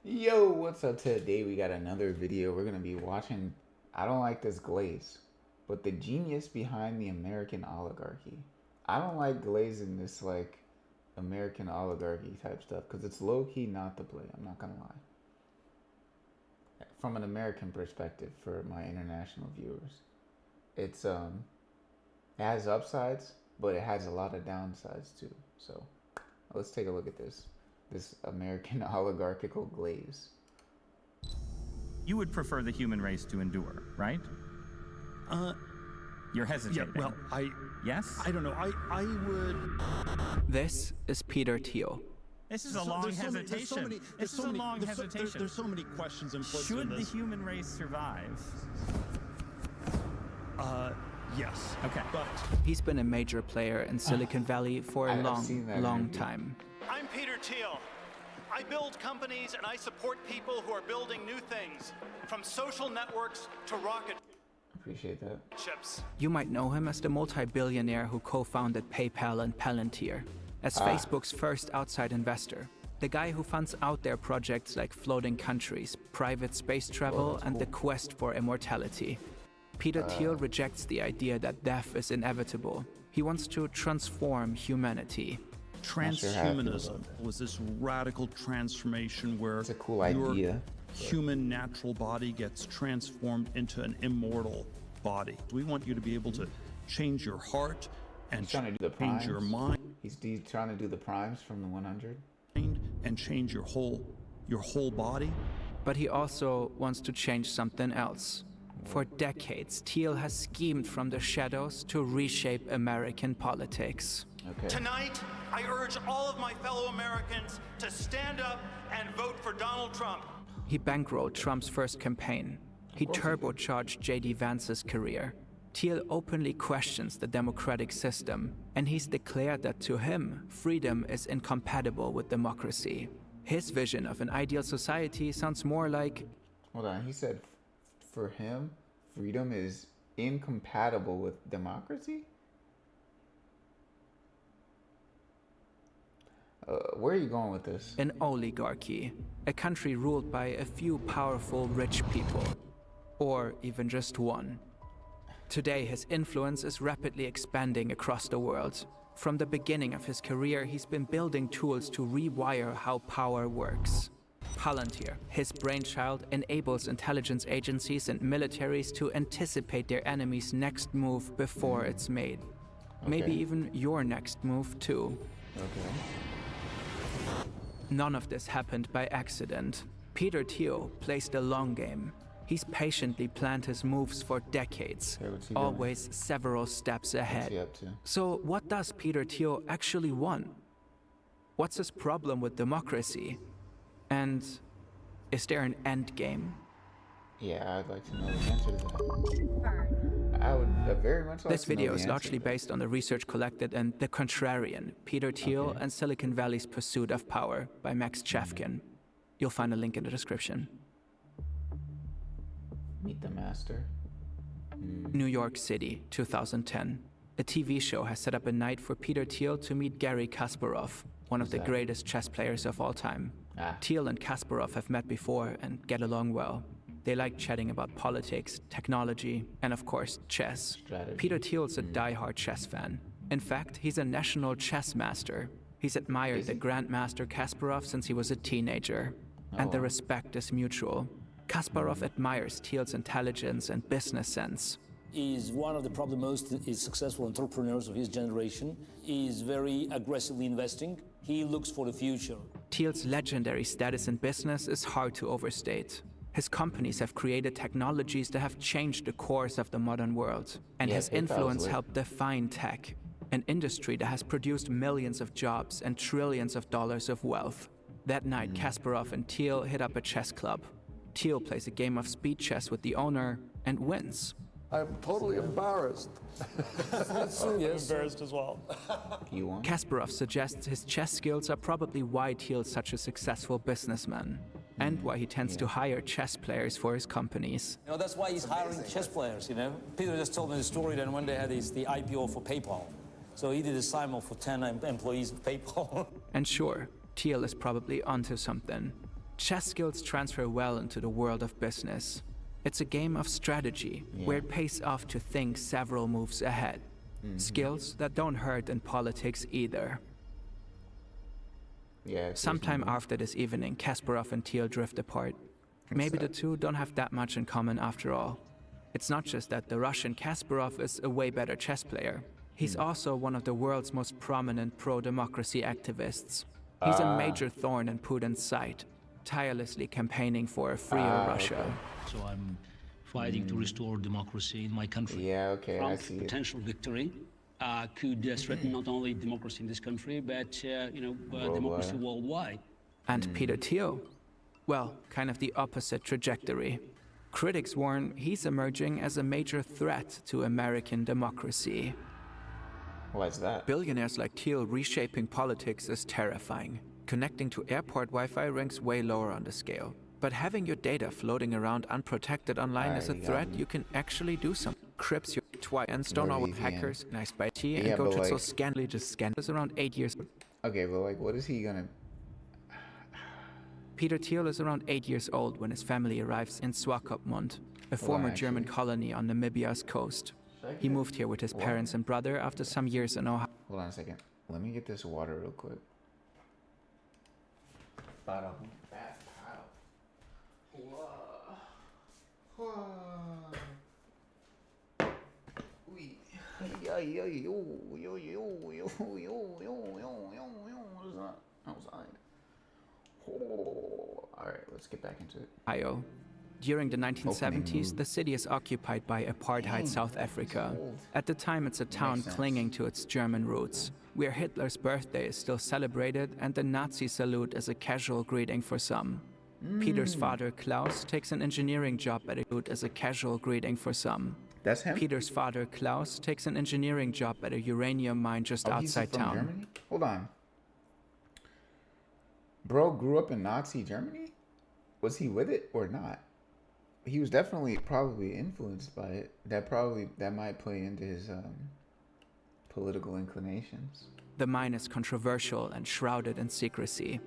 Yo, what's up? Today we got another video. We're gonna be watching I don't like this glaze, but the genius behind the American oligarchy. I don't like glazing this like American oligarchy type stuff because it's low-key not the play, I'm not gonna lie. From an American perspective for my international viewers. It has upsides, but it has a lot of downsides too. So let's take a look at this American oligarchical glaze. You would prefer the human race to endure, right? You're hesitating. Yeah, well, Yes? I don't know. I would. This is Peter Thiel. This is a long hesitation. This is a long hesitation. There's so many questions implicit Should in the this. human race survive? Yes. Okay. But He's been a major player in Silicon Valley for a I've seen that long interview. time. I'm Peter Thiel. I build companies and I support people who are building new things, from social networks to rocket Appreciate that. ships. You might know him as the multi-billionaire who co-founded PayPal and Palantir, as Facebook's first outside investor, the guy who funds out their projects like floating countries, private space travel, and the quest for immortality. Peter Thiel rejects the idea that death is inevitable. He wants to transform humanity. transhumanism was this radical transformation where It's a cool your idea. human natural body gets transformed into an immortal body. We want you to be able to change your heart and He's trying to do the change primes. your mind He's trying to do the primes from the 100. and change your whole body. But he also wants to change something else. For decades, Thiel has schemed from the shadows to reshape American politics. Okay. Tonight, I urge all of my fellow Americans to stand up and vote for Donald Trump. He bankrolled Trump's first campaign. He turbocharged J.D. Vance's career. Thiel openly questions the democratic system, and he's declared that to him, freedom is incompatible with democracy. His vision of an ideal society sounds more like Hold on. He said for him, freedom is incompatible with democracy? Where are you going with this? an oligarchy, a country ruled by a few powerful rich people, or even just one. Today, his influence is rapidly expanding across the world. From the beginning of his career, he's been building tools to rewire how power works. Palantir, his brainchild, enables intelligence agencies and militaries to anticipate their enemy's next move before it's made. Maybe Okay. even your next move, too. Okay. None of this happened by accident. Peter Thiel plays the long game. He's patiently planned his moves for decades, Okay, what's he doing? always several steps What's ahead. he up to? So what does Peter Thiel actually want? What's his problem with democracy? And is there an end game? Yeah, I'd like to know the answer to that. I would very much like This to know video the is answer largely to that. based on the research collected in The Contrarian, Peter Thiel Okay. and Silicon Valley's Pursuit of Power by Max Chafkin. You'll find a link in the description. Meet the master. New York City, 2010. A TV show has set up a night for Peter Thiel to meet Garry Kasparov, one of the that? greatest chess players of all time. Ah. Thiel and Kasparov have met before and get along well. They like chatting about politics, technology, and of course, chess. Strategy. Peter Thiel's a diehard chess fan. In fact, he's a national chess master. He's admired the Grandmaster Kasparov since he was a teenager. And the wow. respect is mutual. Kasparov admires Thiel's intelligence and business sense. Is one of the probably most successful entrepreneurs of his generation. He is very aggressively investing. He looks for the future. Thiel's legendary status in business is hard to overstate. His companies have created technologies that have changed the course of the modern world. And Yeah, his PayPal's influence lit. helped define tech, an industry that has produced millions of jobs and trillions of dollars of wealth. That night, Kasparov and Thiel hit up a chess club. Thiel plays a game of speed chess with the owner and wins. I'm totally embarrassed. Yes. Embarrassed as well. You won? Kasparov suggests his chess skills are probably why Thiel's such a successful businessman, and why he tends to hire chess players for his companies. You know, that's why he's hiring chess players, you know. Peter just told me the story that when they had the IPO for PayPal. So he did a sign for 10 employees of PayPal. And sure, Thiel is probably onto something. Chess skills transfer well into the world of business. It's a game of strategy where it pays off to think several moves ahead. Skills that don't hurt in politics either. Yeah. Sometime after this evening, Kasparov and Thiel drift apart. Maybe the two don't have that much in common after all. It's not just that the Russian Kasparov is a way better chess player. He's also one of the world's most prominent pro-democracy activists. He's a major thorn in Putin's side, tirelessly campaigning for a freer Russia. So I'm fighting to restore democracy in my country. Yeah, okay, I Trump's see it. potential victory could threaten not only democracy in this country, but democracy worldwide. And Peter Thiel? Well, kind of the opposite trajectory. Critics warn he's emerging as a major threat to American democracy. Why's that? Billionaires like Thiel reshaping politics is terrifying. Connecting to airport Wi-Fi ranks way lower on the scale. But having your data floating around unprotected online is a threat you can actually do something. Crips your twice and stone all with hackers, nice by T, and go to so scandally just scandalous around 8 years. Okay, but like, what is he gonna... Peter Thiel is around 8 years old when his family arrives in Swakopmund, a former German colony on Namibia's coast. He moved here with his parents and brother after some years in Ohio. Hold on a second. Let me get this water real quick. Alright, let's get back into it. Ohio. During the 1970s, the city is occupied by apartheid South Africa. At the time, it's a town clinging to its German roots, where Hitler's birthday is still celebrated and the Nazi salute is a casual greeting for some. Peter's father, Klaus, takes an engineering job at a casual greeting for some. That's him? Peter's father, Klaus, takes an engineering job at a uranium mine just outside town. Germany? Hold on. Bro grew up in Nazi Germany? Was he with it or not? He was definitely probably influenced by it. That might play into his political inclinations. The mine is controversial and shrouded in secrecy.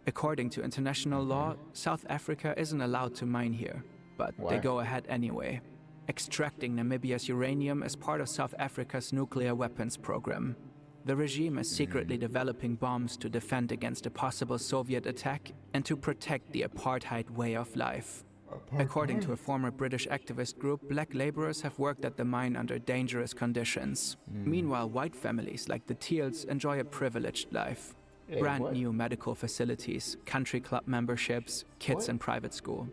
According to international law, South Africa isn't allowed to mine here, but they go ahead anyway. Extracting Namibia's uranium is part of South Africa's nuclear weapons program. The regime is secretly developing bombs to defend against a possible Soviet attack and to protect the apartheid way of life. According to a former British activist group, black laborers have worked at the mine under dangerous conditions. Meanwhile, white families like the Thiels enjoy a privileged life. Brand new medical facilities, country club memberships, kids in private school.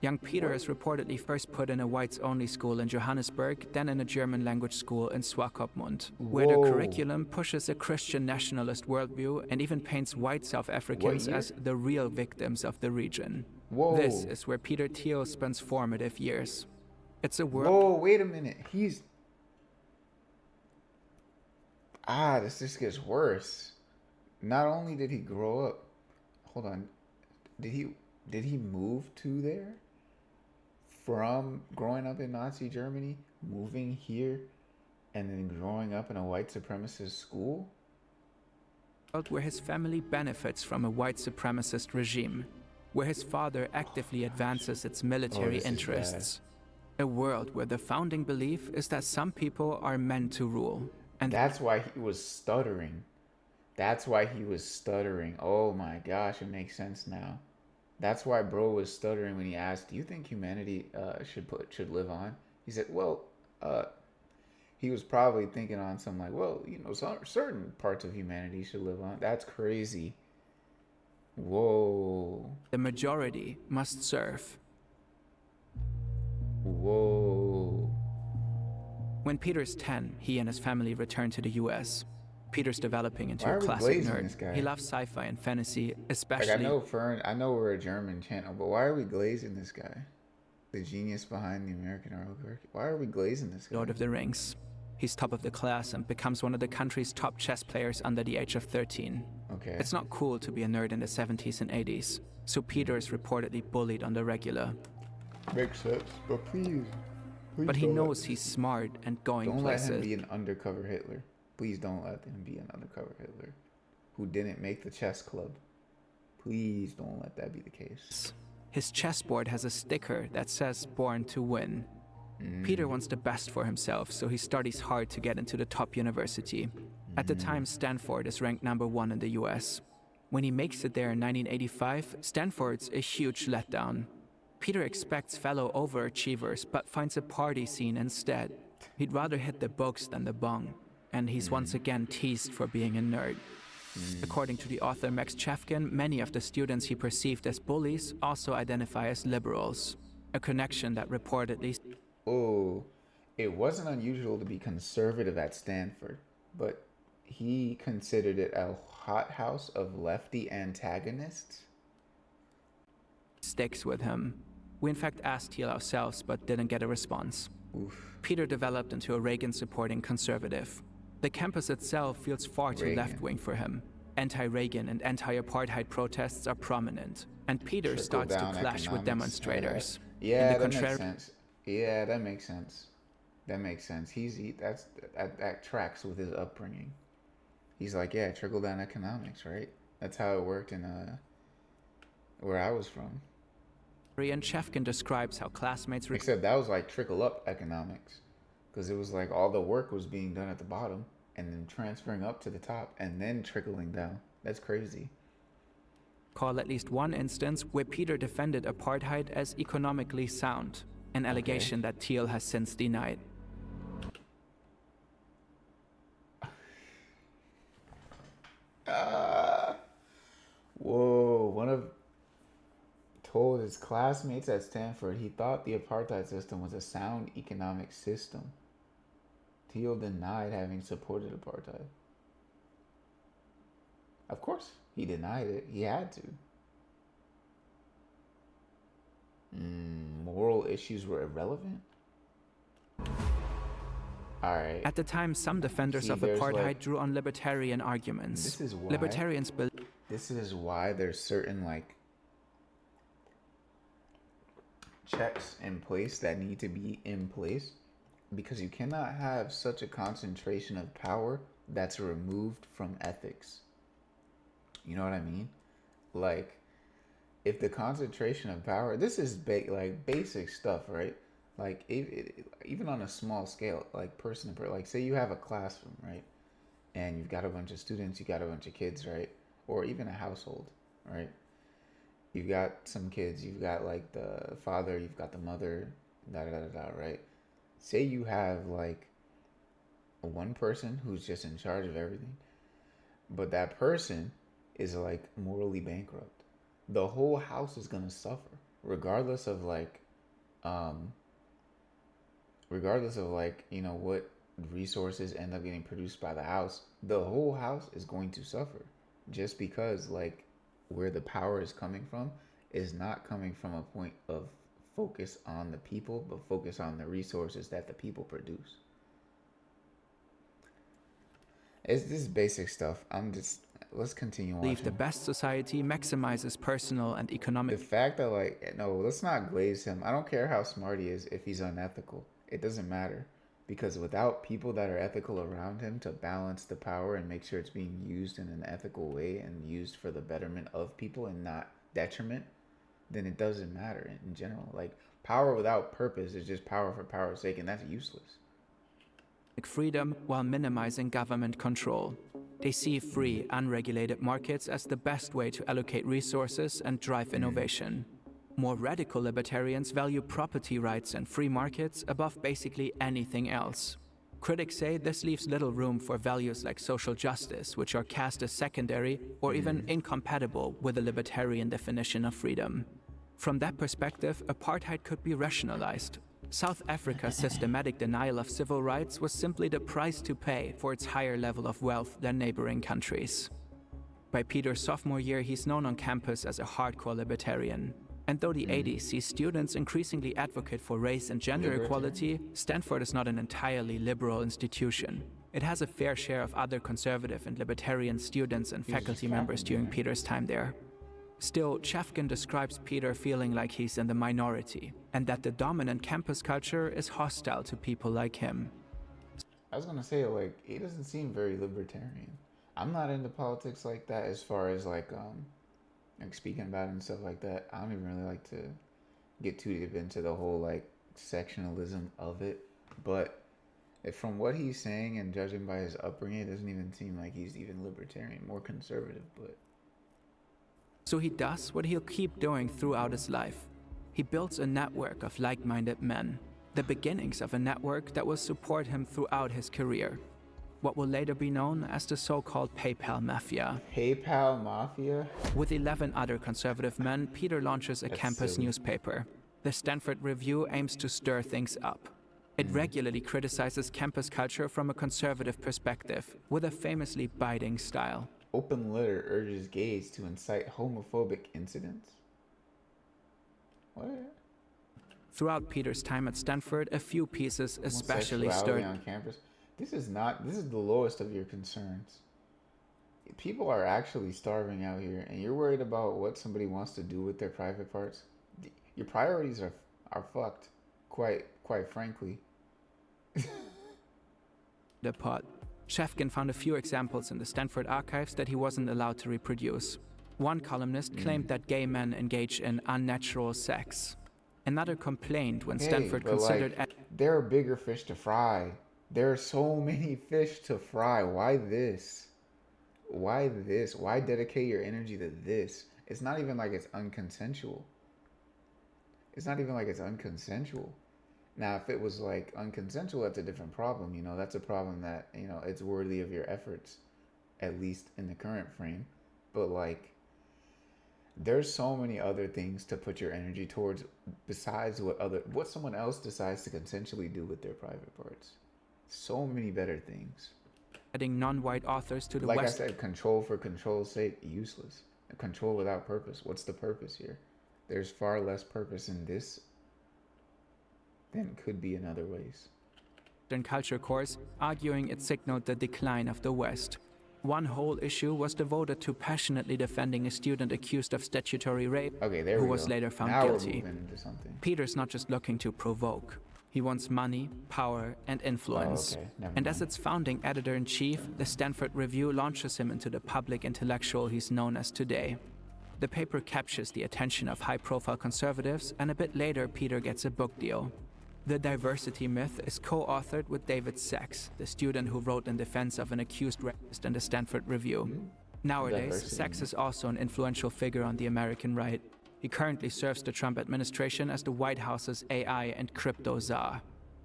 Young Peter is reportedly first put in a whites-only school in Johannesburg, then in a German-language school in Swakopmund, where the curriculum pushes a Christian nationalist worldview and even paints white South Africans as the real victims of the region. This is where Peter Thiel spends formative years. It's a world... Whoa, wait a minute. This just gets worse. Not only did he grow up... Hold on. Did he move to there? From growing up in Nazi Germany, moving here, and then growing up in a white supremacist school? Where his family benefits from a white supremacist regime, where his father actively advances its military interests. A world where the founding belief is that some people are meant to rule. And that's why he was stuttering. Oh my gosh, it makes sense now. That's why bro was stuttering when he asked, do you think humanity should live on? He said, well, he was probably thinking on some like, well, certain parts of humanity should live on. That's crazy. Whoa. The majority must serve. Whoa. When Peter's 10, he and his family return to the US. Peter's developing into a classic nerd. He loves sci-fi and fantasy, especially... I know we're a German channel, but why are we glazing this guy? The genius behind the American oligarchy. Why are we glazing this guy? Lord of the Rings. He's top of the class and becomes one of the country's top chess players under the age of 13. Okay. It's not cool to be a nerd in the 70s and 80s, so Peter is reportedly bullied on the regular. Makes sense, but please but he knows he's smart and going places. Don't let him be an undercover Hitler. Please don't let him be an undercover Hitler who didn't make the chess club. Please don't let that be the case. His chessboard has a sticker that says "Born to Win." Peter wants the best for himself, so he studies hard to get into the top university. At the time, Stanford is ranked #1 in the US. When he makes it there in 1985, Stanford's a huge letdown. Peter expects fellow overachievers, but finds a party scene instead. He'd rather hit the books than the bong, and he's once again teased for being a nerd. According to the author Max Chafkin, many of the students he perceived as bullies also identify as liberals, a connection that reportedly... Oh, it wasn't unusual to be conservative at Stanford, but he considered it a hothouse of lefty antagonists? Sticks with him. We in fact asked Thiel ourselves, but didn't get a response. Oof. Peter developed into a Reagan-supporting conservative. The campus itself feels far too left-wing for him. Anti-Reagan and anti-apartheid protests are prominent, and Peter starts to clash with demonstrators. Yeah, that makes sense. Yeah, that makes sense. That makes sense. That tracks with his upbringing. He's like, yeah, trickle-down economics, right? That's how it worked in where I was from. And Chefkin describes how classmates... Except that was like trickle-up economics, because it was like all the work was being done at the bottom and then transferring up to the top and then trickling down. That's crazy. Call at least one instance where Peter defended apartheid as economically sound, an allegation that Thiel has since denied. Whoa, told his classmates at Stanford he thought the apartheid system was a sound economic system. Thiel denied having supported apartheid. Of course, he denied it. He had to. Moral issues were irrelevant? Alright. At the time, some defenders of apartheid drew on libertarian arguments. This is why, Libertarians this is why there's certain checks in place that need to be in place, because you cannot have such a concentration of power that's removed from ethics. You know what I mean? Like, if the concentration of power, this is basic stuff, right? Like, even on a small scale, like person to person, like say you have a classroom, right? And you've got a bunch of students, you got a bunch of kids, right? Or even a household, right? You've got some kids, you've got like the father, you've got the mother, right? Say you have like one person who's just in charge of everything, but that person is like morally bankrupt. The whole house is gonna suffer, regardless of you know, what resources end up getting produced by the house. The whole house is going to suffer, just because like where the power is coming from is not coming from a point of focus on the people, but focus on the resources that the people produce. It's this basic stuff. Let's continue on. The best society maximizes personal and economic... The fact that no, let's not glaze him. I don't care how smart he is if he's unethical. It doesn't matter, because without people that are ethical around him to balance the power and make sure it's being used in an ethical way and used for the betterment of people and not detriment, then it doesn't matter in general. Like, power without purpose is just power for power's sake, and that's useless. Freedom while minimizing government control. They see free, unregulated markets as the best way to allocate resources and drive innovation. More radical libertarians value property rights and free markets above basically anything else. Critics say this leaves little room for values like social justice, which are cast as secondary or even incompatible with the libertarian definition of freedom. From that perspective, apartheid could be rationalized. South Africa's systematic denial of civil rights was simply the price to pay for its higher level of wealth than neighboring countries. By Peter's sophomore year, he's known on campus as a hardcore libertarian. And though the 80s sees students increasingly advocate for race and gender equality, Stanford is not an entirely liberal institution. It has a fair share of other conservative and libertarian students and faculty members during Peter's time there. Still, Chafkin describes Peter feeling like he's in the minority, and that the dominant campus culture is hostile to people like him. I was gonna say, he doesn't seem very libertarian. I'm not into politics like that as far as like speaking about it and stuff like that. I don't even really like to get too deep into the whole like sectionalism of it, but from what he's saying and judging by his upbringing, it doesn't even seem like he's even libertarian, more conservative. But So he does what he'll keep doing throughout his life. He builds a network of like-minded men, the beginnings of a network that will support him throughout his career. What will later be known as the so-called PayPal Mafia. PayPal Mafia? With 11 other conservative men, Peter launches a campus newspaper. The Stanford Review aims to stir things up. It regularly criticizes campus culture from a conservative perspective, with a famously biting style. Open letter urges gays to incite homophobic incidents? What? Throughout Peter's time at Stanford, a few pieces especially stirred on campus. This is the lowest of your concerns. People are actually starving out here, and you're worried about what somebody wants to do with their private parts. Your priorities are fucked, quite frankly. the pot. Shefkin found a few examples in the Stanford archives that he wasn't allowed to reproduce. One columnist claimed that gay men engage in unnatural sex. Another complained when Stanford considered... there are bigger fish to fry. There are so many fish to fry. Why this? Why this? Why dedicate your energy to this? It's not even like it's unconsensual. It's not even like it's unconsensual. Now, if it was like unconsensual, that's a different problem. You know, that's a problem that, you know, it's worthy of your efforts, at least in the current frame. But like, there's so many other things to put your energy towards besides what someone else decides to consensually do with their private parts. So many better things. Adding non-white authors to the Like I said, control for control's sake, useless. Control without purpose. What's the purpose here? There's far less purpose in this than could be in other ways. Western culture course, arguing it signaled the decline of the West. One whole issue was devoted to passionately defending a student accused of statutory rape, who was later found guilty. Peter's not just looking to provoke. He wants money, power, and influence. And as its founding editor-in-chief, the Stanford Review launches him into the public intellectual he's known as today. The paper captures the attention of high-profile conservatives, and a bit later, Peter gets a book deal. The diversity myth is co-authored with David Sachs, the student who wrote in defense of an accused rapist in the Stanford Review. Nowadays, Sachs is also an influential figure on the American right. He currently serves the Trump administration as the White House's AI and crypto czar.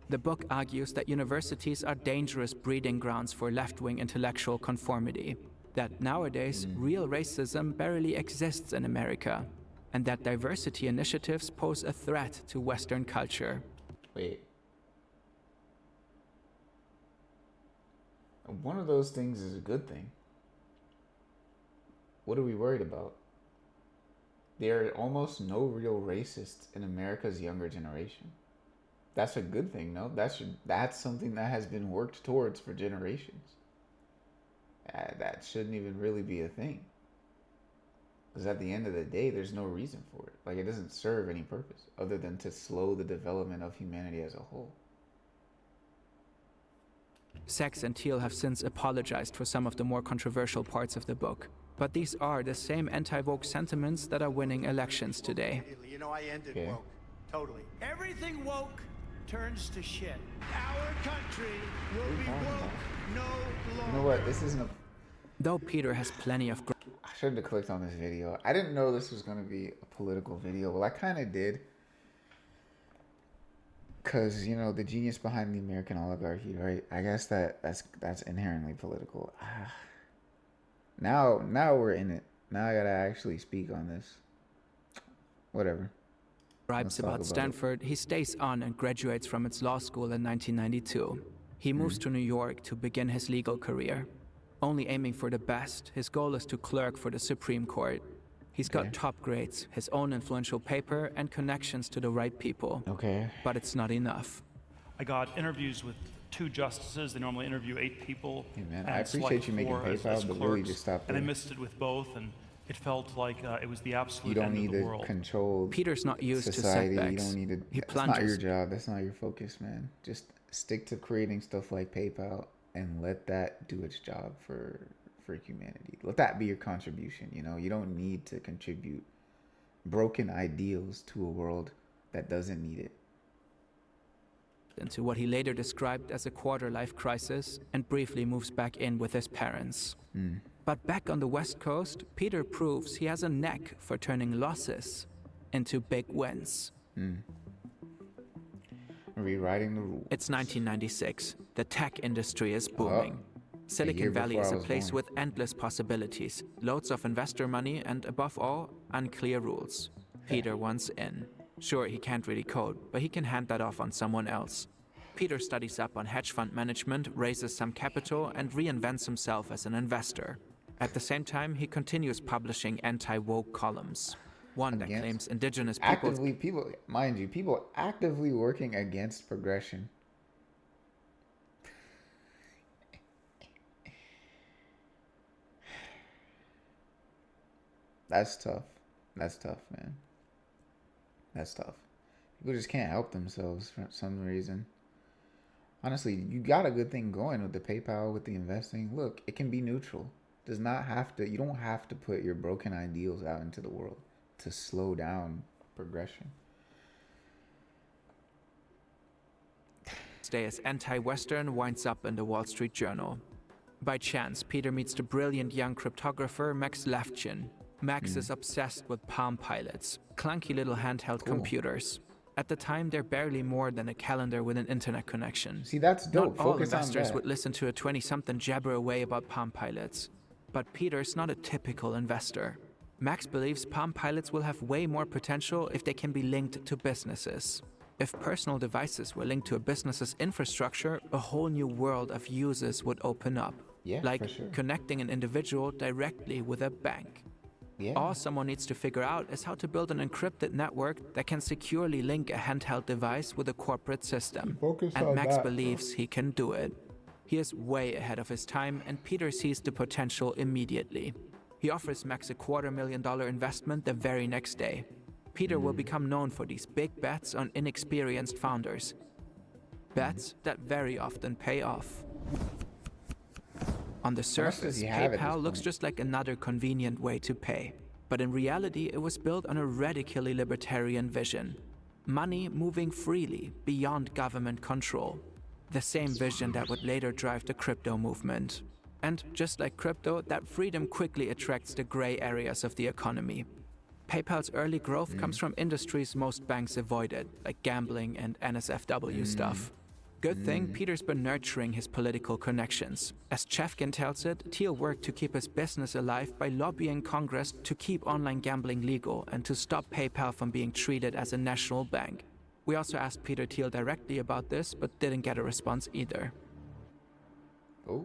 The book argues that universities are dangerous breeding grounds for left-wing intellectual conformity, that nowadays real racism barely exists in America, and that diversity initiatives pose a threat to Western culture. Wait. One of those things is a good thing. What are we worried about? There are almost no real racists in America's younger generation. That's a good thing, no? That's something that has been worked towards for generations. That shouldn't even really be a thing. Because at the end of the day, there's no reason for it. Like, it doesn't serve any purpose other than to slow the development of humanity as a whole. Sachs and Thiel have since apologized for some of the more controversial parts of the book. But these are the same anti-woke sentiments that are winning elections today. You know, I ended woke. Totally. Everything woke turns to shit. Our country will be woke no longer. You know what? This isn't a... Though Peter has plenty of... I shouldn't have clicked on this video. I didn't know this was going to be a political video. Well, I kind of did. Because, you know, the genius behind the American oligarchy, right? I guess that's inherently political. Now we're in it. Now I gotta actually speak on this. Whatever. Bribes about Stanford, he stays on and graduates from its law school in 1992. He moves to New York to begin his legal career. Only aiming for the best, his goal is to clerk for the Supreme Court. He's got top grades, his own influential paper, and connections to the right people. But it's not enough. I got interviews with 2 justices. They normally interview 8 people. Hey man, I appreciate you making PayPal, but really just stop there. And I missed it with both, and it felt like it was the absolute end of the world. You don't need to control Peter's not used society. to setbacks. You don't need to. That's not your job. That's not your focus, man. Just stick to creating stuff like PayPal and let that do its job for for humanity. Let that be your contribution. You know, you don't need to contribute broken ideals to a world that doesn't need it. Into what he later described as a quarter-life crisis and briefly moves back in with his parents. But back on the West Coast, Peter proves he has a knack for turning losses into big wins. Rewriting the rules. It's 1996. The tech industry is booming. Silicon Valley is a place with endless possibilities, loads of investor money, and above all, unclear rules. Peter wants in. Sure, he can't really code, but he can hand that off on someone else. Peter studies up on hedge fund management, raises some capital, and reinvents himself as an investor. At the same time, he continues publishing anti-woke columns. One that claims indigenous people actively working against progression. That's tough. That's tough, man. That's tough. People just can't help themselves for some reason. Honestly, you got a good thing going with the PayPal, with the investing. Look, it can be neutral. Does not have to. You don't have to put your broken ideals out into the world to slow down progression. Stay as anti-Western winds up in the Wall Street Journal. By chance, Peter meets the brilliant young cryptographer Max Levchin. Max is obsessed with Palm Pilots, clunky little handheld computers. At the time, they're barely more than a calendar with an internet connection. See, that's dope. Not all Focus on investors that. would listen to a 20-something jabber away about Palm Pilots. But Peter's not a typical investor. Max believes Palm Pilots will have way more potential if they can be linked to businesses. If personal devices were linked to a business's infrastructure, a whole new world of users would open up. Yeah, like for sure. connecting an individual directly with a bank. Yeah. All someone needs to figure out is how to build an encrypted network that can securely link a handheld device with a corporate system. And Max believes he can do it. He is way ahead of his time, and Peter sees the potential immediately. He offers Max a $250,000 investment the very next day. Peter will become known for these big bets on inexperienced founders. Bets that very often pay off. On the surface, PayPal looks just like another convenient way to pay. But in reality, it was built on a radically libertarian vision. Money moving freely, beyond government control. The same vision that would later drive the crypto movement. And just like crypto, that freedom quickly attracts the gray areas of the economy. PayPal's early growth comes from industries most banks avoided, like gambling and NSFW stuff. Good thing Peter's been nurturing his political connections. As Chefkin tells it, Thiel worked to keep his business alive by lobbying Congress to keep online gambling legal and to stop PayPal from being treated as a national bank. We also asked Peter Thiel directly about this, but didn't get a response either.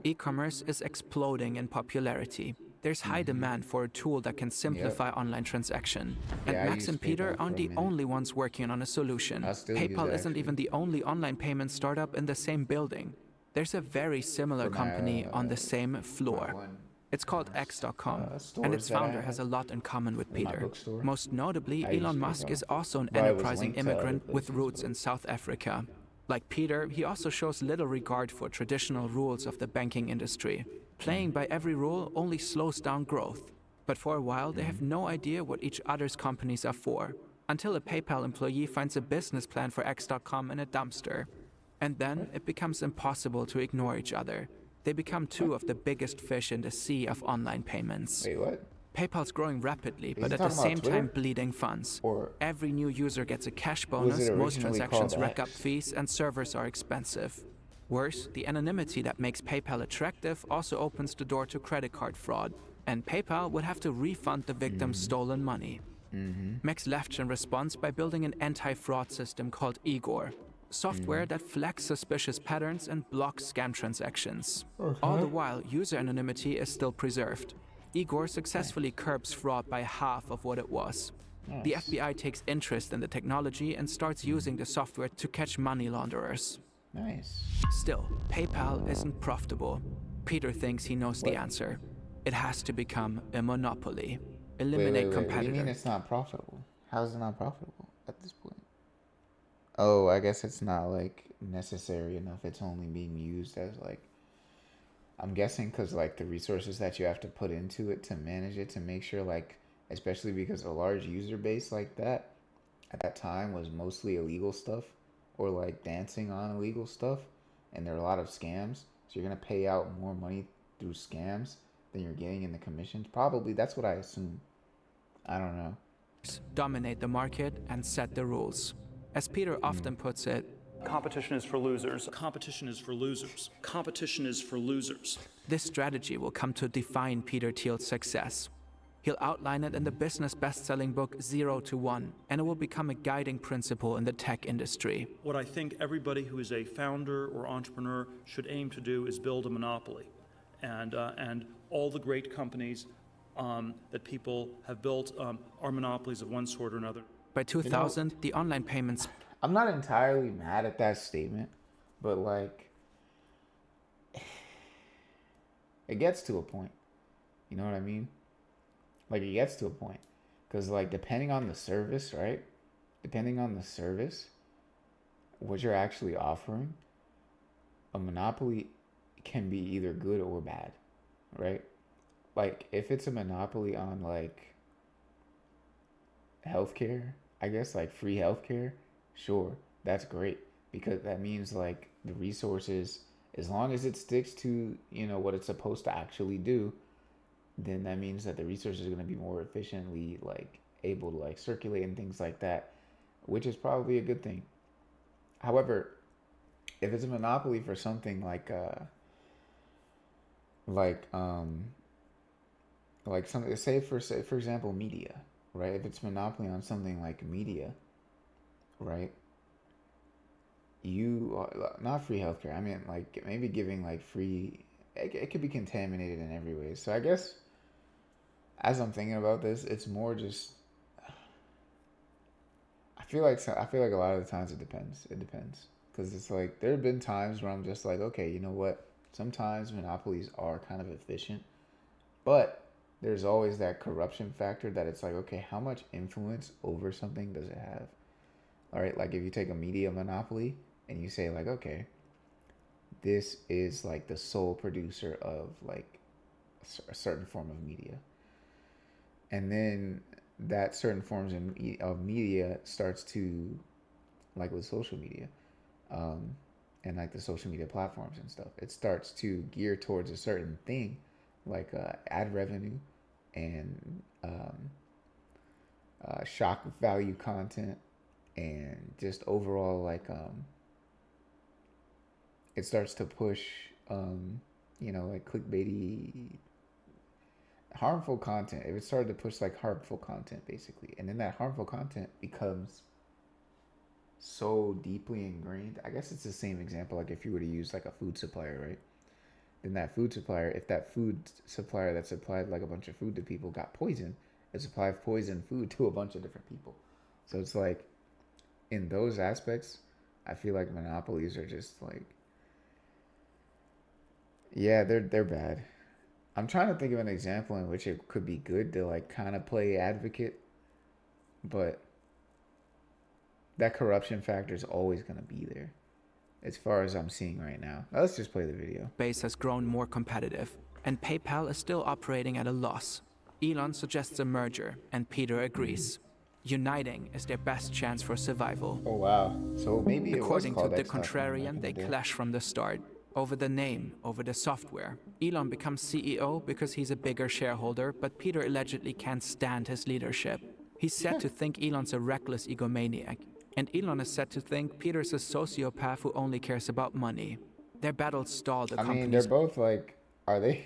E-commerce is exploding in popularity. There's high demand for a tool that can simplify online transaction. And Max and Peter aren't the only ones working on a solution. PayPal isn't even the only online payment startup in the same building. There's a very similar company on the same floor. It's called X.com, and its founder has a lot in common with Peter. Most notably, Elon Musk is also an enterprising immigrant with roots in South Africa. Like Peter, he also shows little regard for traditional rules of the banking industry. Playing by every rule only slows down growth. But for a while, they have no idea what each other's companies are for, until a PayPal employee finds a business plan for X.com in a dumpster. And then it becomes impossible to ignore each other. They become two of the biggest fish in the sea of online payments. Wait, what? PayPal's growing rapidly, but at the same time bleeding funds. Every new user gets a cash bonus, most transactions rack up fees, and servers are expensive. Worse, the anonymity that makes PayPal attractive also opens the door to credit card fraud, and PayPal would have to refund the victim's stolen money. Max Levchin responds by building an anti-fraud system called Igor, software that flags suspicious patterns and blocks scam transactions. All the while, user anonymity is still preserved. Igor successfully curbs fraud by half of what it was. The FBI takes interest in the technology and starts using the software to catch money launderers. Nice. Still, PayPal isn't profitable. Peter thinks he knows the answer. It has to become a monopoly. Eliminate competitors. What do you mean it's not profitable? How is it not profitable at this point? Oh, I guess it's not like necessary enough. It's only being used as like, I'm guessing because like the resources that you have to put into it to manage it, to make sure like, especially because a large user base like that at that time was mostly illegal stuff or like dancing on illegal stuff, and there are a lot of scams. So you're gonna pay out more money through scams than you're getting in the commissions. Probably that's what I assume. I don't know. Dominate the market and set the rules. As Peter often puts it, competition is for losers. Competition is for losers. Competition is for losers. this strategy will come to define Peter Thiel's success. He'll outline it in the business best-selling book 0 to 1, and it will become a guiding principle in the tech industry. What I think everybody who is a founder or entrepreneur should aim to do is build a monopoly. And all the great companies that people have built are monopolies of one sort or another. By 2000, the online payments... I'm not entirely mad at that statement, but like, it gets to a point. You know what I mean? Like, it gets to a point. Because, like, depending on the service, right? Depending on the service, what you're actually offering, a monopoly can be either good or bad, right? Like, if it's a monopoly on, like, healthcare, I guess, like, free healthcare, sure, that's great. Because that means, like, the resources, as long as it sticks to, you know, what it's supposed to actually do, then that means that the resources are going to be more efficiently like able to like circulate and things like that, which is probably a good thing. However, if it's a monopoly for something like something, say for example media, right? If it's monopoly on something like media, right? You not free healthcare. I mean, like maybe giving like free. It could be contaminated in every way. So I guess as I'm thinking about this, it's more just. I feel like a lot of the times it depends. It depends, because it's like there have been times where I'm just like, okay, you know what? Sometimes monopolies are kind of efficient, but there's always that corruption factor that it's like, okay, how much influence over something does it have? All right, like if you take a media monopoly and you say like, okay, this is like the sole producer of like a certain form of media, and then that certain forms of media starts to, like with social media, and like the social media platforms and stuff, it starts to gear towards a certain thing, like ad revenue and shock value content and just overall like it starts to push, you know, like clickbaity, harmful content. It started to push like harmful content, basically. And then that harmful content becomes so deeply ingrained. I guess it's the same example, like if you were to use like a food supplier, right? Then that food supplier, if that food supplier that supplied like a bunch of food to people got poisoned, it supplied poisoned food to a bunch of different people. So it's like, in those aspects, I feel like monopolies are just like, yeah, they're bad. I'm trying to think of an example in which it could be good to like kind of play advocate, but that corruption factor is always going to be there, as far as I'm seeing right now. Now, let's just play the video. Base has grown more competitive, and PayPal is still operating at a loss. Elon suggests a merger, and Peter agrees. Uniting is their best chance for survival. Oh wow! So maybe according to the Contrarian, they clash from the start. Over the name, over the software. Elon becomes CEO because he's a bigger shareholder, but Peter allegedly can't stand his leadership. He's said to think Elon's a reckless egomaniac, and Elon is said to think Peter's a sociopath who only cares about money. Their battle stalled the company's... I mean, they're both like, are they?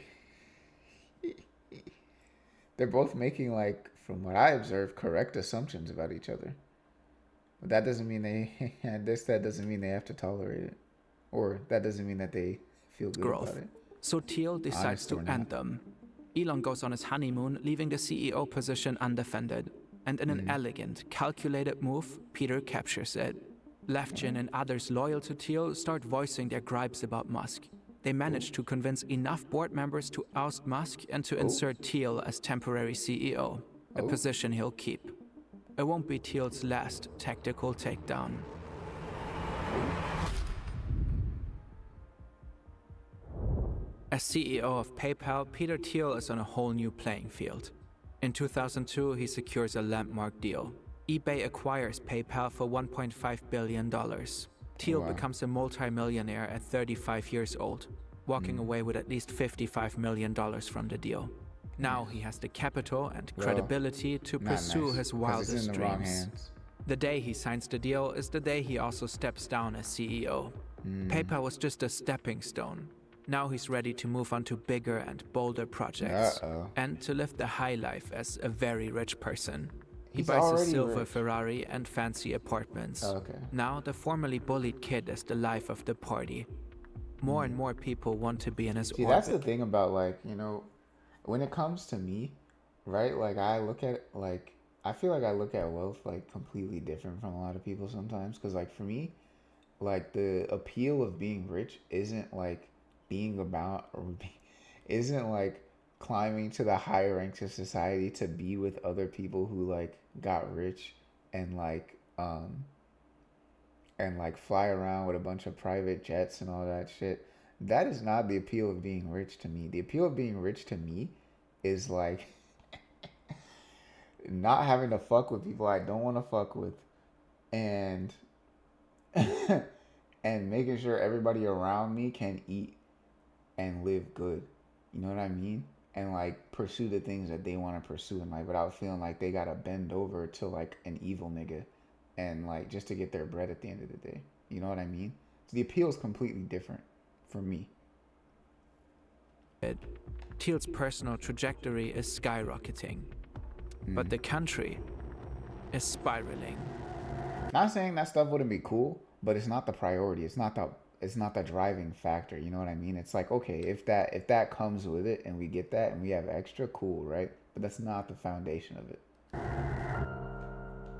They're both making like, from what I observe, correct assumptions about each other. But that doesn't mean that doesn't mean they have to tolerate it. Or that doesn't mean that they feel good about it. So Thiel decides to end them. Elon goes on his honeymoon, leaving the CEO position undefended. And in an elegant, calculated move, Peter captures it. Levchin and others loyal to Thiel start voicing their gripes about Musk. They manage to convince enough board members to oust Musk and to insert Thiel as temporary CEO, a position he'll keep. It won't be Thiel's last tactical takedown. As CEO of PayPal, Peter Thiel is on a whole new playing field. In 2002, he secures a landmark deal. eBay acquires PayPal for $1.5 billion. Thiel becomes a multi-millionaire at 35 years old, walking away with at least $55 million from the deal. Now he has the capital and credibility to pursue his wildest dreams. The day he signs the deal is the day he also steps down as CEO. PayPal was just a stepping stone. Now he's ready to move on to bigger and bolder projects and to live the high life as a very rich person. He buys a silver Ferrari and fancy apartments. Now the formerly bullied kid is the life of the party. More and more people want to be in his orbit. That's the thing about, like, you know, when it comes to me, right? Like, I look at, like, I feel like I look at wealth, like, completely different from a lot of people sometimes. Because, like, for me, like, the appeal of being rich isn't, like, being about, or isn't, like, climbing to the higher ranks of society to be with other people who, like, got rich and, like, fly around with a bunch of private jets and all that shit. That is not the appeal of being rich to me. The appeal of being rich to me is, like, not having to fuck with people I don't want to fuck with, and and making sure everybody around me can eat and live good. You know what I mean? And, like, pursue the things that they want to pursue in life without feeling like they gotta bend over to, like, an evil nigga and, like, just to get their bread at the end of the day. You know what I mean? So the appeal is completely different for me. Thiel's personal trajectory is skyrocketing, but the country is spiraling. Not saying that stuff wouldn't be cool, but it's not the priority. It's not the driving factor. You know what I mean? It's like, okay, if that comes with it and we get that and we have extra, cool, right? But that's not the foundation of it.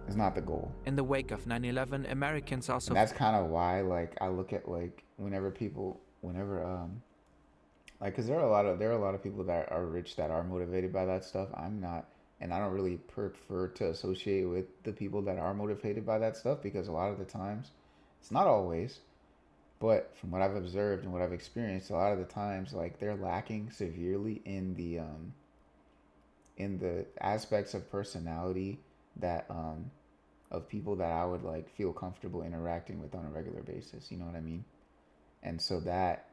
It's not the goal. In the wake of 9/11, Americans also... And that's kind of why, like, I look at, like, because there are a lot of people that are rich that are motivated by that stuff. I'm not, and I don't really prefer to associate with the people that are motivated by that stuff, because a lot of the times, it's not always, but from what I've observed and what I've experienced, a lot of the times, like, they're lacking severely in the aspects of personality that of people that I would, like, feel comfortable interacting with on a regular basis. You know what I mean? And so that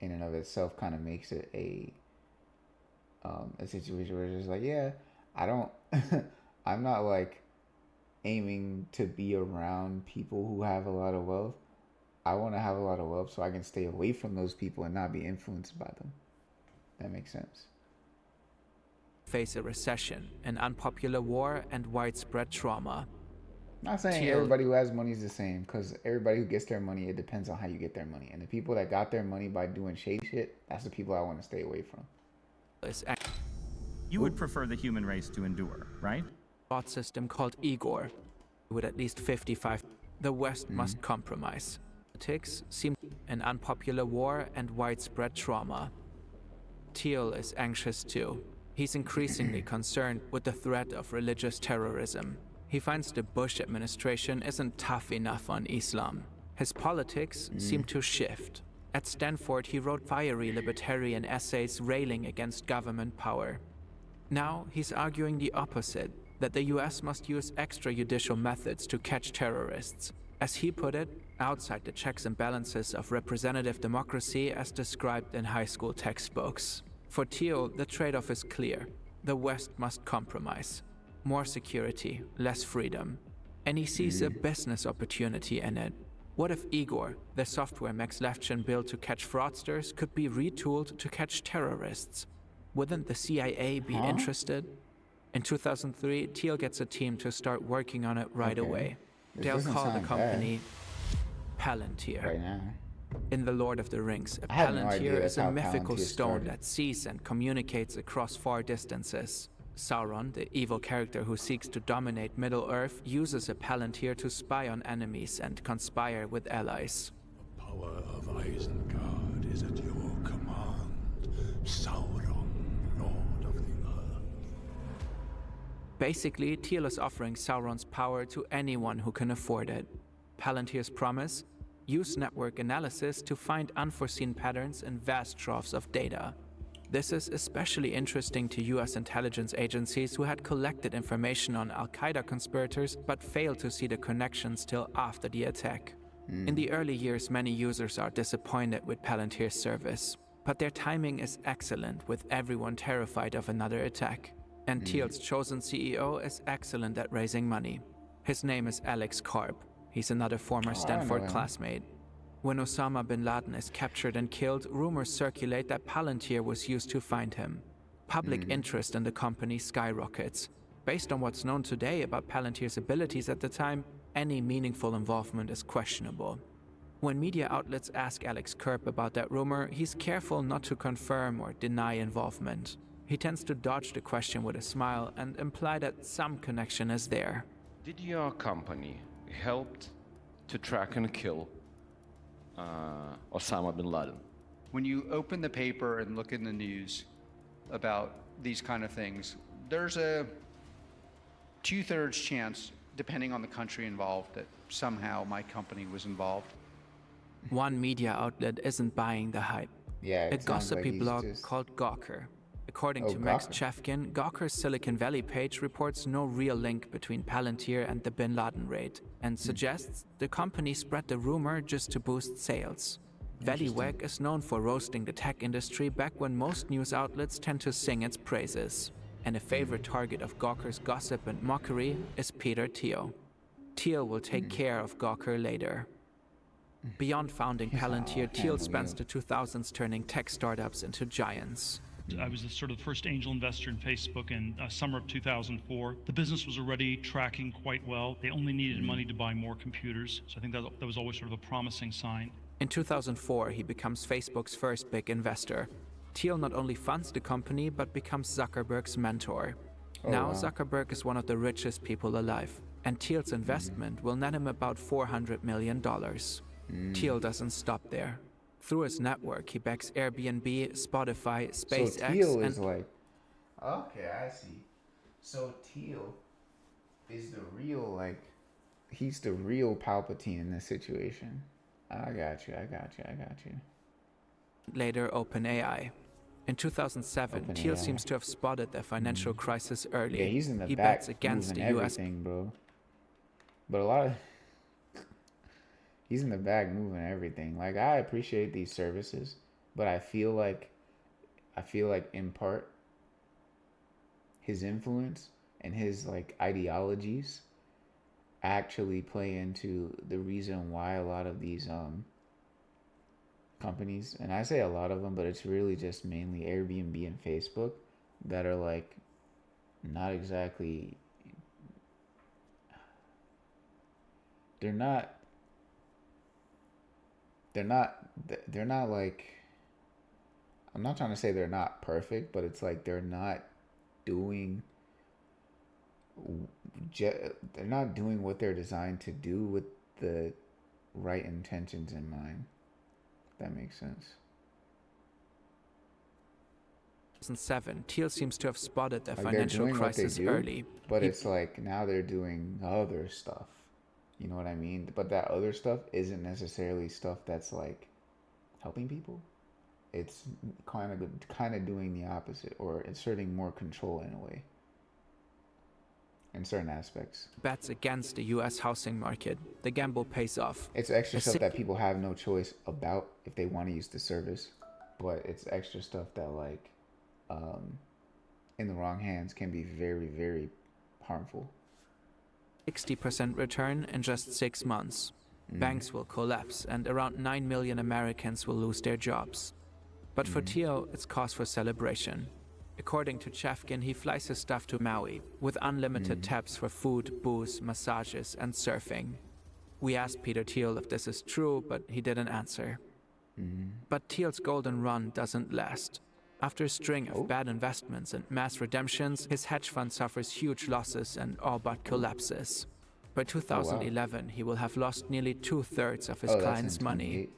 in and of itself kind of makes it a situation where it's just like, yeah, I'm not, like, aiming to be around people who have a lot of wealth. I want to have a lot of wealth so I can stay away from those people and not be influenced by them. That makes sense. Face a recession, an unpopular war, and widespread trauma. Not saying everybody who has money is the same, because everybody who gets their money, it depends on how you get their money. And the people that got their money by doing shady shit, that's the people I want to stay away from. You would prefer the human race to endure, right? Thought system called Igor, with at least 55. The West must compromise. Politics seem an unpopular war and widespread trauma. Thiel is anxious too. He's increasingly concerned with the threat of religious terrorism. He finds the Bush administration isn't tough enough on Islam. His politics seem to shift. At Stanford, he wrote fiery libertarian essays railing against government power. Now he's arguing the opposite, that the US must use extrajudicial methods to catch terrorists. As he put it, outside the checks and balances of representative democracy as described in high school textbooks. For Thiel, the trade-off is clear. The West must compromise. More security, less freedom. And he sees a business opportunity in it. What if Igor, the software Max Levchin built to catch fraudsters, could be retooled to catch terrorists? Wouldn't the CIA be interested? In 2003, Thiel gets a team to start working on it right away. They'll call the company Palantir. Right now. In The Lord of the Rings, a Palantir is a mythical stone that sees and communicates across far distances. Sauron, the evil character who seeks to dominate Middle-earth, uses a Palantir to spy on enemies and conspire with allies. The power of Isengard is at your command, Sauron, Lord of the Earth. Basically, Thiel is offering Sauron's power to anyone who can afford it. Palantir's promise? use network analysis to find unforeseen patterns in vast troves of data. This is especially interesting to US intelligence agencies who had collected information on Al-Qaeda conspirators but failed to see the connections till after the attack. In the early years, many users are disappointed with Palantir's service, but their timing is excellent, with everyone terrified of another attack. And Thiel's chosen CEO is excellent at raising money. His name is Alex Karp. He's another former Stanford classmate. When Osama bin Laden is captured and killed, rumors circulate that Palantir was used to find him. Public interest in the company skyrockets. Based on what's known today about Palantir's abilities at the time, any meaningful involvement is questionable. When media outlets ask Alex Karp about that rumor, he's careful not to confirm or deny involvement. He tends to dodge the question with a smile and imply that some connection is there. Did your company help to track and kill Osama bin Laden? When you open the paper and look in the news about these kind of things, there's a 2/3 chance, depending on the country involved, that somehow my company was involved. One media outlet isn't buying the hype. Yeah, a gossipy blog called Gawker. According to Max Chefkin, Gawker's Silicon Valley page reports no real link between Palantir and the bin Laden raid, and suggests the company spread the rumor just to boost sales. ValleyWag is known for roasting the tech industry back when most news outlets tend to sing its praises. And a favorite target of Gawker's gossip and mockery is Peter Thiel. Thiel will take care of Gawker later. Beyond founding Palantir, Thiel spends the 2000s turning tech startups into giants. I was the sort of first angel investor in Facebook in summer of 2004. The business was already tracking quite well. They only needed money to buy more computers. So I think that was always sort of a promising sign. In 2004, he becomes Facebook's first big investor. Thiel not only funds the company, but becomes Zuckerberg's mentor. Now Zuckerberg is one of the richest people alive, and Thiel's investment will net him about $400 million. Thiel doesn't stop there. Through his network, he backs Airbnb, Spotify, SpaceX, so Thiel is like, okay, I see. So Thiel is the real, like, he's the real Palpatine in this situation. I got you. Later, OpenAI. In 2007, Thiel seems to have spotted the financial crisis early. Yeah, he's in the he back bets against the US. Bro. But a lot of he's in the back moving everything. Like, I appreciate these services, but I feel like in part his influence and his like ideologies actually play into the reason why a lot of these companies, and I say a lot of them, but it's really just mainly Airbnb and Facebook, that are like not exactly, they're not like, I'm not trying to say they're not perfect, but it's like they're not doing what they're designed to do with the right intentions in mind. If that makes sense. 2007, Thiel seems to have spotted the financial crisis early. But it's like now they're doing other stuff. You know what I mean? But that other stuff isn't necessarily stuff that's like helping people. It's kind of doing the opposite, or inserting more control in a way. In certain aspects. Bets against the US housing market. The gamble pays off. It's extra stuff that people have no choice about if they want to use the service. But it's extra stuff that, like, in the wrong hands can be very, very harmful. 60% return in just 6 months. Banks will collapse and around 9 million Americans will lose their jobs. But for Thiel, it's cause for celebration. According to Chefkin, he flies his stuff to Maui with unlimited tabs for food, booze, massages, and surfing. We asked Peter Thiel if this is true, but he didn't answer. But Thiel's golden run doesn't last. After a string of bad investments and mass redemptions, his hedge fund suffers huge losses and all but collapses. By 2011, he will have lost nearly 2/3 of his clients' money.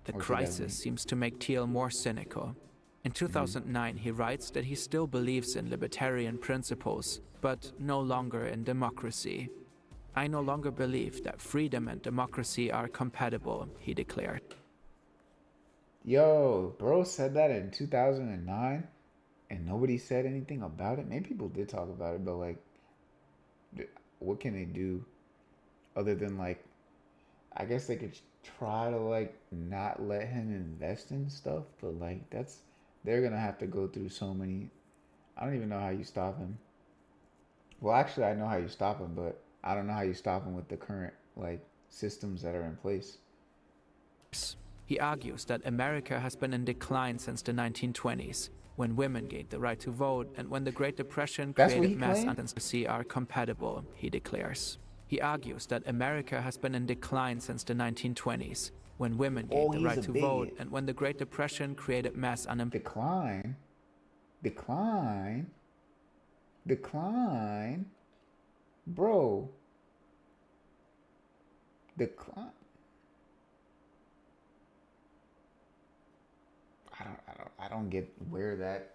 The crisis seems to make Thiel more cynical. In 2009, he writes that he still believes in libertarian principles, but no longer in democracy. I no longer believe that freedom and democracy are compatible, he declared. Yo, bro said that in 2009 and nobody said anything about it. Maybe people did talk about it, but like, what can they do other than like, I guess they could try to like not let him invest in stuff, but like they're gonna have to go through so many. I don't even know how you stop him. Well, actually, I know how you stop him, but I don't know how you stop him with the current like systems that are in place. He argues that America has been in decline since the 1920s, when women gained the right to vote and when the Great Depression created mass uncertainty are compatible, he declares. He argues that America has been in decline since the 1920s, when women gained the right to vote and when the Great Depression created mass unemployment. Decline? Bro. Decline? I don't get where that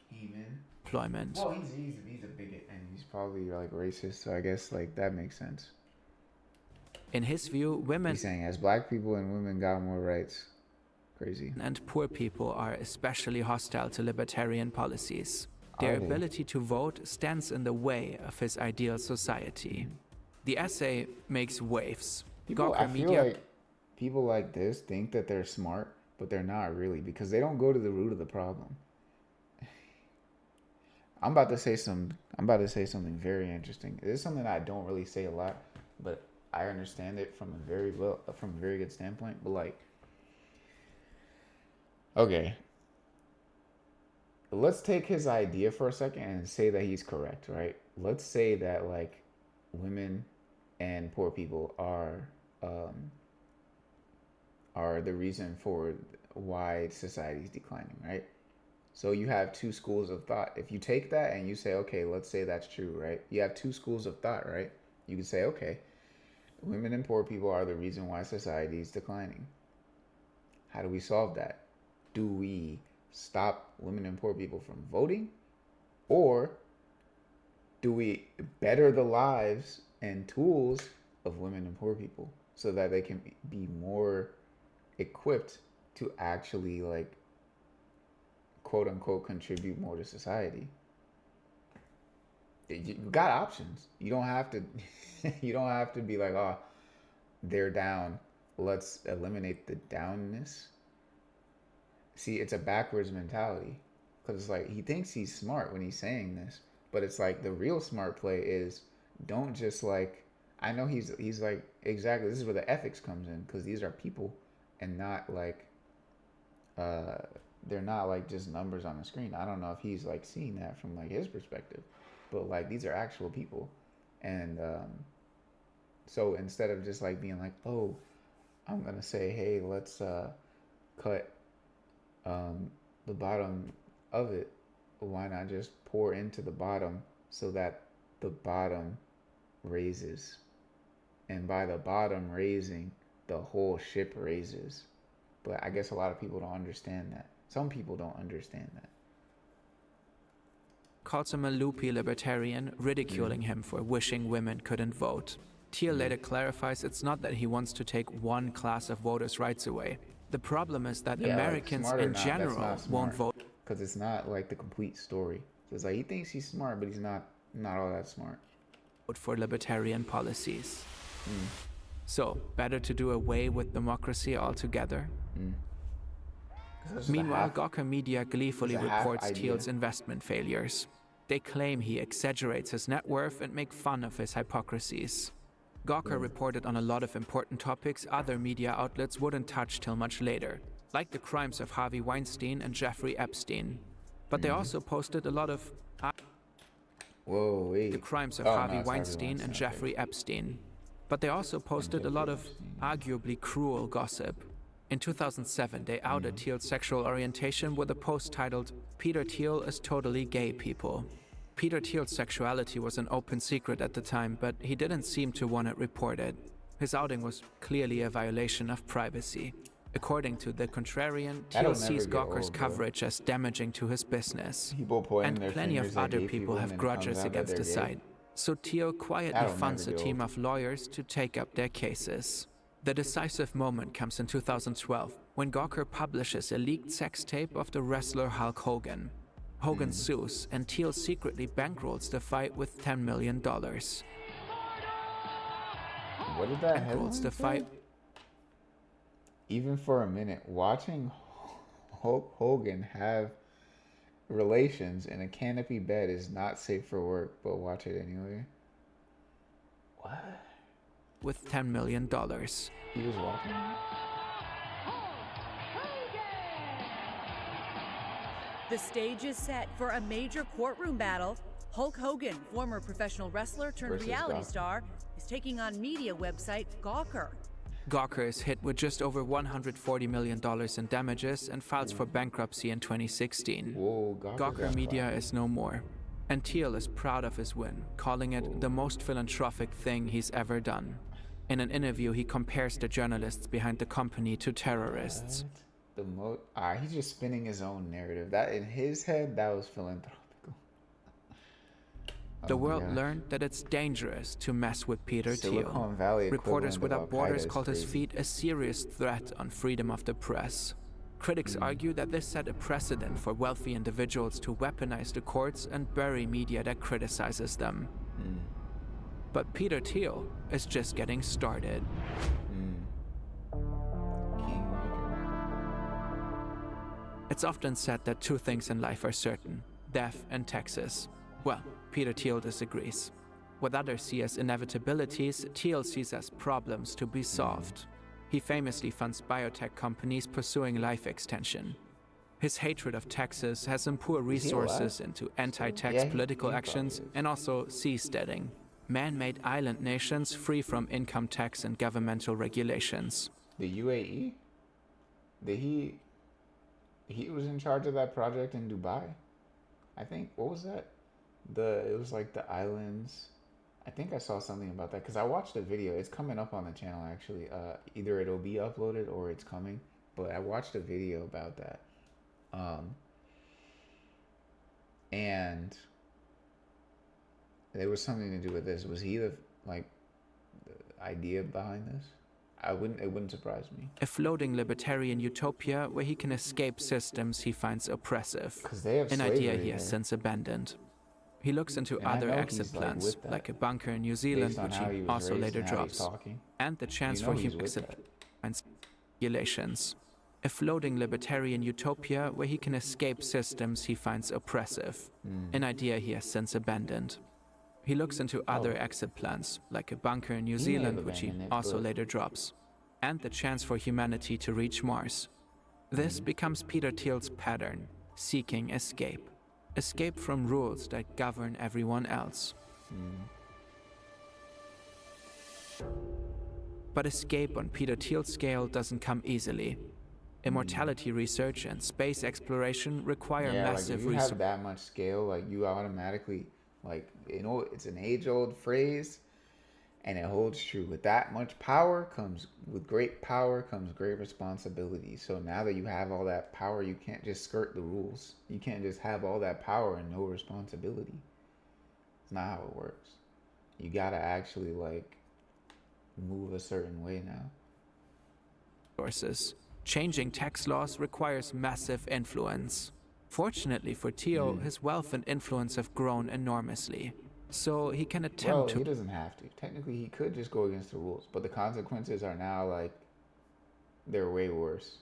came in. Employment. Well, he's a bigot and he's probably like racist, so I guess like that makes sense. In his view, women he's saying as black people and women got more rights. Crazy. And poor people are especially hostile to libertarian policies. Their ability to vote stands in the way of his ideal society. The essay makes waves. I feel like people like this think that they're smart, but they're not really, because they don't go to the root of the problem. I'm about to say something very interesting. This is something I don't really say a lot, but I understand it from a very good standpoint. But like, okay, let's take his idea for a second and say that he's correct, right? Let's say that like women and poor people are the reason for why society is declining, right? So you have two schools of thought. If you take that and you say, okay, let's say that's true, right? You have two schools of thought, right? You can say, okay, women and poor people are the reason why society is declining. How do we solve that? Do we stop women and poor people from voting? Or do we better the lives and tools of women and poor people so that they can be more equipped to actually like quote unquote contribute more to society? You got options. You don't have to be like, oh, they're down, let's eliminate the downness. See, it's a backwards mentality, because it's like he thinks he's smart when he's saying this, but it's like the real smart play is don't just like, I know he's like, exactly, this is where the ethics comes in, because these are people and not like they're not like just numbers on the screen. I don't know if he's like seeing that from like his perspective, but like these are actual people. And so instead of just like being like, oh, I'm gonna say, hey, let's cut the bottom of it, why not just pour into the bottom so that the bottom raises, and by the bottom raising, the whole ship raises. But I guess a lot of people don't understand that. Some people don't understand that. Calls him a loopy libertarian, ridiculing him for wishing women couldn't vote. Thiel later clarifies it's not that he wants to take one class of voters' rights away. The problem is that Americans in general won't vote. Because it's not like the complete story. So it's like he thinks he's smart, but he's not all that smart. For libertarian policies. So, better to do away with democracy altogether? Meanwhile, Gawker Media gleefully reports Thiel's investment failures. They claim he exaggerates his net worth and make fun of his hypocrisies. Gawker reported on a lot of important topics other media outlets wouldn't touch till much later, like the crimes of Harvey Weinstein and Jeffrey Epstein. But they also posted a lot of the crimes of Harvey Weinstein and Jeffrey Epstein. But they also posted a lot of arguably cruel gossip. In 2007, they outed Thiel's sexual orientation with a post titled, "Peter Thiel is totally gay, people." Peter Thiel's sexuality was an open secret at the time, but he didn't seem to want it reported. His outing was clearly a violation of privacy. According to The Contrarian, Thiel sees Gawker's coverage as damaging to his business. And plenty of other people have grudges against his site. So Thiel quietly That'll funds a never get team old. of lawyers to take up their cases. The decisive moment comes in 2012 when Gawker publishes a leaked sex tape of the wrestler Hulk Hogan. Hogan sues, and Thiel secretly bankrolls the fight with $10 million. What did that Bankrolls the headline fight. say? Even for a minute, watching Hulk Hogan have relations in a canopy bed is not safe for work, but watch it anyway. What? With $10 million. He was watching it? The stage is set for a major courtroom battle. Hulk Hogan, former professional wrestler turned Versus reality Gawker. star, is taking on media website Gawker. Gawker is hit with just over $140 million in damages and files for bankruptcy in 2016. Whoa, Gawker Media is no more. And Thiel is proud of his win, calling it the most philanthropic thing he's ever done. In an interview, he compares the journalists behind the company to terrorists. He's just spinning his own narrative. That in his head, that was philanthropical. The world learned that it's dangerous to mess with Peter Silicon Thiel. Valley Reporters equivalent of Without Borders Al-Qaeda called his is crazy. feat a serious threat on freedom of the press. Critics argue that this set a precedent for wealthy individuals to weaponize the courts and bury media that criticizes them. But Peter Thiel is just getting started. It's often said that two things in life are certain: death and taxes. Well, Peter Thiel disagrees. What others see as inevitabilities, Thiel sees as problems to be solved. He famously funds biotech companies pursuing life extension. His hatred of taxes has him pour resources into anti-tax political actions and also seasteading, man-made island nations free from income tax and governmental regulations. The UAE? He was in charge of that project in Dubai. I think, what was that? It was like the islands. I think I saw something about that because I watched a video. It's coming up on the channel actually. Either it'll be uploaded or it's coming. But I watched a video about that. And there was something to do with this. Was he the idea behind this? It wouldn't surprise me. A floating libertarian utopia where he can escape systems he finds oppressive. 'Cause they have An idea slavery he has there. since abandoned. He looks into And I other know exit he's, plans, with that, like a bunker in New Zealand, based on which how he was also raised later and how he's drops, talking. and the chance You for know he's human with exit that. plans regulations. A floating libertarian utopia where he can escape systems he finds oppressive. An idea he has since abandoned. He looks into other exit plans, like a bunker in New He may have Zealand, which he abandoned it, also but- later drops, and the chance for humanity to reach Mars. This becomes Peter Thiel's pattern, seeking escape. Escape from rules that govern everyone else. But escape on Peter Thiel's scale doesn't come easily. Immortality research and space exploration require Yeah, massive if you resources. have that much scale, you automatically, it's an age-old phrase, and it holds true. With that much power comes great responsibility. So now that you have all that power, you can't just skirt the rules. You can't just have all that power and no responsibility. It's not how it works. You gotta actually move a certain way now. Changing tax laws requires massive influence. Fortunately for Thiel, his wealth and influence have grown enormously. So he can attempt He doesn't have to. Technically, he could just go against the rules, but the consequences are now they're way worse.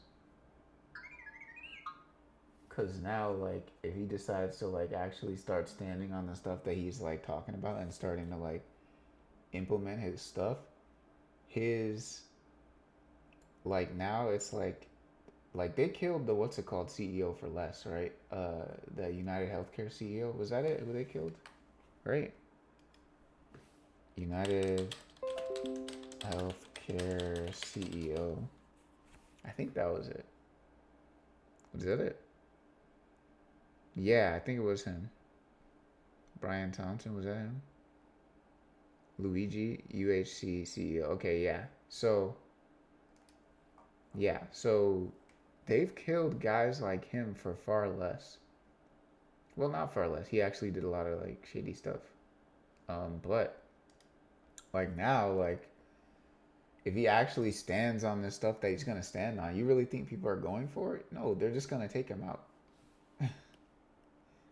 Cause now, if he decides to actually start standing on the stuff that he's talking about and starting to implement his stuff, now it's they killed the CEO for less, right? The United Healthcare CEO, was that it? Who they killed, right? United Healthcare CEO. I think that was it. Was that it? Yeah, I think it was him. Brian Thompson, was that him? Luigi, UHC CEO. Okay, yeah. So they've killed guys like him for far less. Well, not far less. He actually did a lot of shady stuff. But like now, like if he actually stands on this stuff that he's gonna stand on, you really think people are going for it? No, they're just gonna take him out.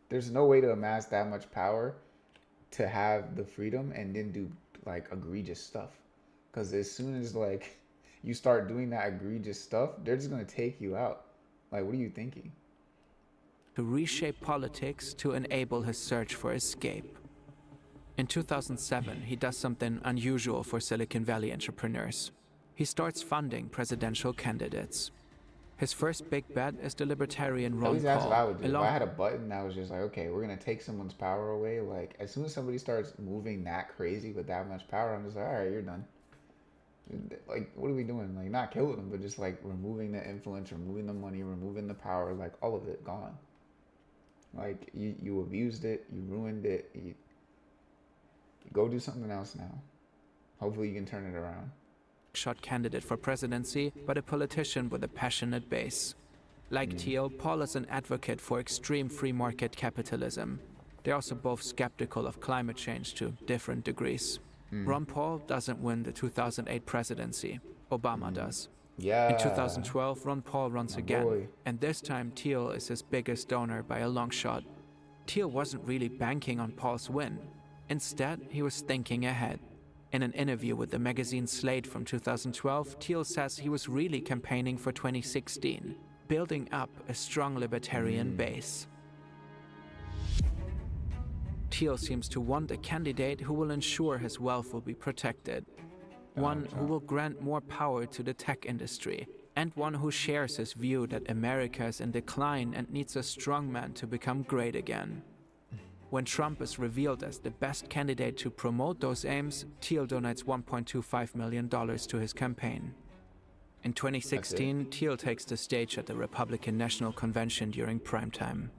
There's no way to amass that much power to have the freedom and then do like egregious stuff. Because as soon as like you start doing that egregious stuff, they're just gonna take you out. Like, what are you thinking? To reshape politics to enable his search for escape. In 2007, he does something unusual for Silicon Valley entrepreneurs. He starts funding presidential candidates. His first big bet is the libertarian Ron Paul. That's what I would do. If I had a button that was just like, okay, we're gonna take someone's power away. Like, as soon as somebody starts moving that crazy with that much power, I'm just like, all right, you're done. Like, what are we doing? Like, not killing them, but just like removing the influence, removing the money, removing the power, like all of it gone. Like, you abused it, you ruined it. You go do something else now. Hopefully, you can turn it around. Shot candidate for presidency, but a politician with a passionate base. Like Thiel, Paul is an advocate for extreme free market capitalism. They're also both skeptical of climate change to different degrees. Ron Paul doesn't win the 2008 presidency. Obama does. Yeah. In 2012, Ron Paul runs again, and this time Thiel is his biggest donor by a long shot. Thiel wasn't really banking on Paul's win. Instead, he was thinking ahead. In an interview with the magazine Slate from 2012, Thiel says he was really campaigning for 2016, building up a strong libertarian base. Thiel seems to want a candidate who will ensure his wealth will be protected, one who will grant more power to the tech industry, and one who shares his view that America is in decline and needs a strong man to become great again. When Trump is revealed as the best candidate to promote those aims, Thiel donates $1.25 million to his campaign. In 2016, Thiel takes the stage at the Republican National Convention during primetime.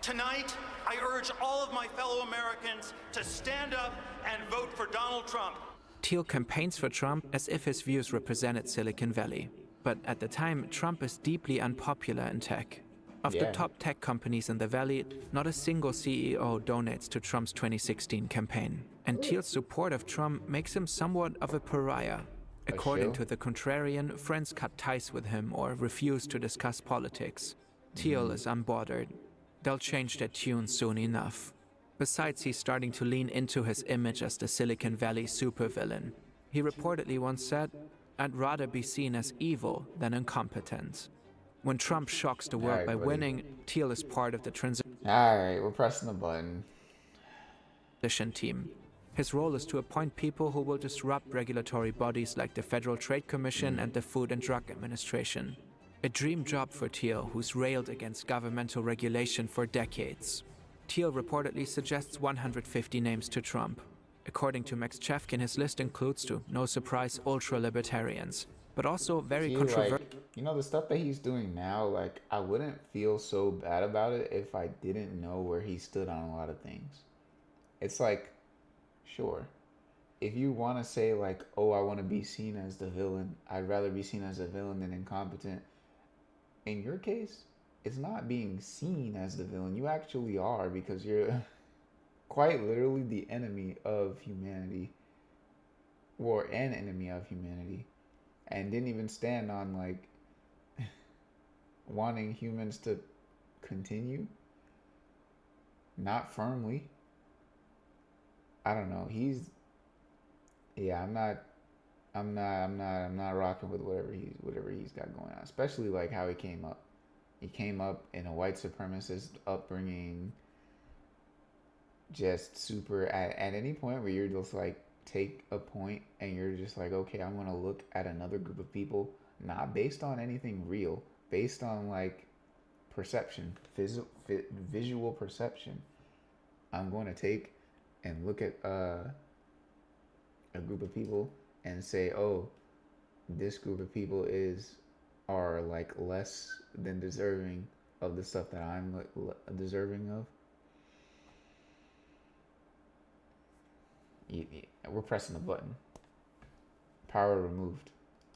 Tonight, I urge all of my fellow Americans to stand up and vote for Donald Trump. Thiel campaigns for Trump as if his views represented Silicon Valley. But at the time, Trump is deeply unpopular in tech. Of the top tech companies in the Valley, not a single CEO donates to Trump's 2016 campaign. And Thiel's support of Trump makes him somewhat of a pariah. According to the contrarian, friends cut ties with him or refuse to discuss politics. Thiel is unbothered. They'll change their tune soon enough. Besides, he's starting to lean into his image as the Silicon Valley supervillain. He reportedly once said, "I'd rather be seen as evil than incompetent." When Trump shocks the world by winning, Thiel is part of the transition Alright, we're pressing the button. team. His role is to appoint people who will disrupt regulatory bodies like the Federal Trade Commission and the Food and Drug Administration. A dream job for Thiel, who's railed against governmental regulation for decades. Thiel reportedly suggests 150 names to Trump. According to Max Chefkin, his list includes, to no surprise, ultra-libertarians, but also very controversial. Like, you know, the stuff that he's doing now, like, I wouldn't feel so bad about it if I didn't know where he stood on a lot of things. It's like, sure, if you want to say, like, oh, I want to be seen as the villain, I'd rather be seen as a villain than incompetent. In your case, it's not being seen as the villain. You actually are, because you're quite literally the enemy of humanity, or an enemy of humanity, and didn't even stand on, like, wanting humans to continue. Not firmly. I don't know. I'm not rocking with whatever he's got going on. Especially like how he came up. He came up in a white supremacist upbringing. Just super at any point where you're just like, take a point and you're just like, okay, I'm gonna look at another group of people, not based on anything real, based on like perception, visual perception. I'm going to take and look at a group of people and say, oh, this group of people are like less than deserving of the stuff that I'm deserving of. We're pressing the button. Power removed.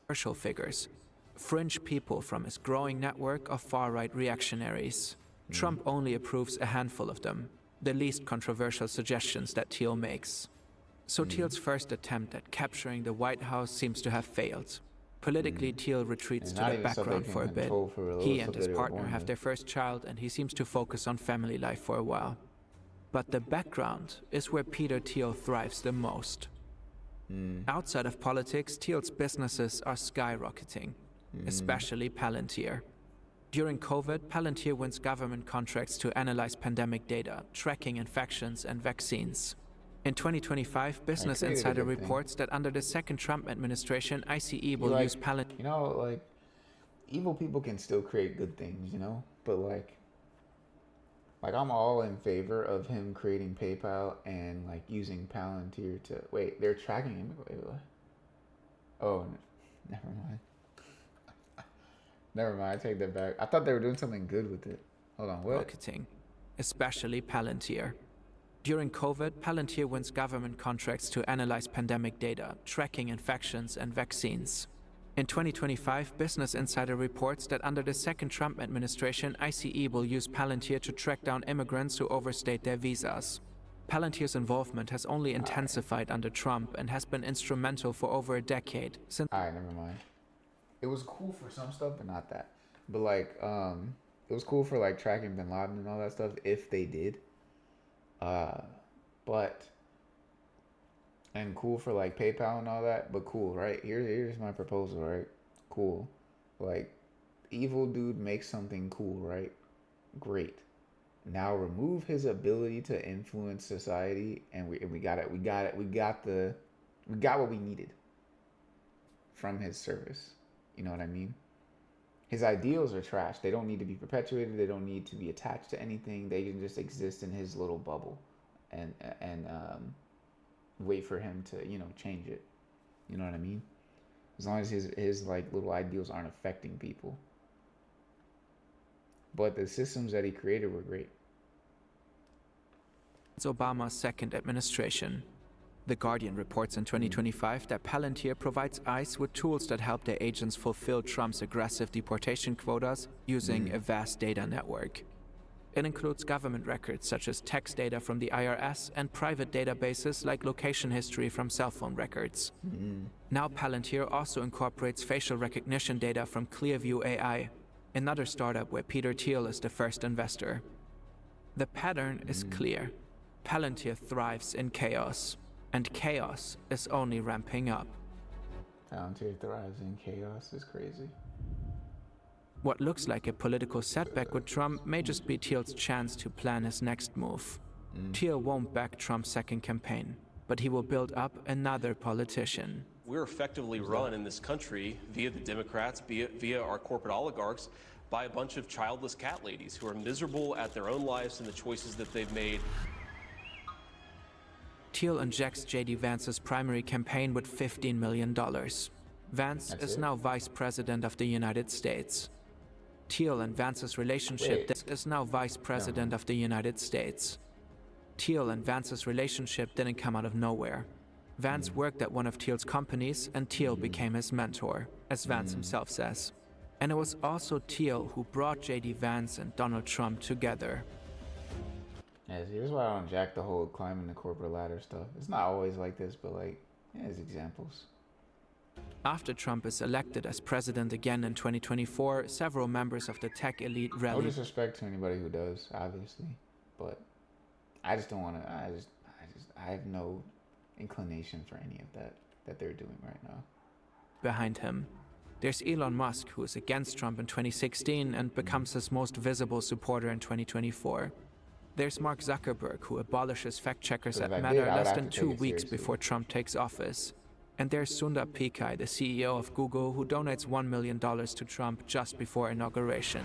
Commercial figures, fringe people from his growing network of far-right reactionaries. Trump only approves a handful of them, the least controversial suggestions that Thiel makes. So Thiel's first attempt at capturing the White House seems to have failed. Politically, Thiel retreats to the background for a bit. He and his partner have their first child, and he seems to focus on family life for a while. But the background is where Peter Thiel thrives the most. Outside of politics, Thiel's businesses are skyrocketing, especially Palantir. During COVID, Palantir wins government contracts to analyze pandemic data, tracking infections and vaccines. In 2025, Business Insider reports that under the second Trump administration, ICE will use Palantir. You know, like, evil people can still create good things, you know? But, like I'm all in favor of him creating PayPal and, like, using Palantir to... Wait, they're tracking him? Wait, what? Oh, never mind. Never mind, I take that back. I thought they were doing something good with it. Hold on, what? Marketing, especially Palantir. During COVID, Palantir wins government contracts to analyze pandemic data, tracking infections and vaccines. In 2025, Business Insider reports that under the second Trump administration, ICE will use Palantir to track down immigrants who overstayed their visas. Palantir's involvement has only intensified under Trump and has been instrumental for over a decade since... Alright, never mind. It was cool for some stuff, but not that. But, like, it was cool for, like, tracking Bin Laden and all that stuff, if they did. And cool for, like, PayPal and all that, but cool, right? Here's my proposal, right? Cool. Like, evil dude makes something cool, right? Great. Now remove his ability to influence society, and we got it. We got what we needed from his service. You know what I mean? His ideals are trash. They don't need to be perpetuated. They don't need to be attached to anything. They can just exist in his little bubble, and wait for him to, you know, change it. You know what I mean? As long as his like little ideals aren't affecting people. But the systems that he created were great. It's Obama's second administration. The Guardian reports in 2025 that Palantir provides ICE with tools that help their agents fulfill Trump's aggressive deportation quotas using a vast data network. It includes government records such as text data from the IRS and private databases like location history from cell phone records. Now Palantir also incorporates facial recognition data from Clearview AI, another startup where Peter Thiel is the first investor. The pattern is clear. Palantir thrives in chaos, and chaos is only ramping up. Palantir thrives in chaos is crazy. What looks like a political setback with Trump may just be Thiel's chance to plan his next move. Thiel won't back Trump's second campaign, but he will build up another politician. We're effectively run in this country via the Democrats, via our corporate oligarchs, by a bunch of childless cat ladies who are miserable at their own lives and the choices that they've made. Thiel injects J.D. Vance's primary campaign with $15 million. Vance is now Vice President of the United States. Thiel and Vance's relationship is now Vice President of the United States. Thiel and Vance's relationship didn't come out of nowhere. Vance worked at one of Thiel's companies, and Thiel became his mentor, as Vance himself says. And it was also Thiel who brought J.D. Vance and Donald Trump together. Yeah, here's why I don't jack the whole climbing the corporate ladder stuff. It's not always like this, but like, there's examples. After Trump is elected as president again in 2024, several members of the tech elite rallied. No disrespect to anybody who does, obviously, but I just don't want to. I have no inclination for any of that they're doing right now. Behind him, there's Elon Musk, who is against Trump in 2016 and becomes his most visible supporter in 2024. There's Mark Zuckerberg, who abolishes fact-checkers at Meta less than 2 weeks before Trump takes office. And there's Sundar Pichai, the CEO of Google, who donates $1 million to Trump just before inauguration.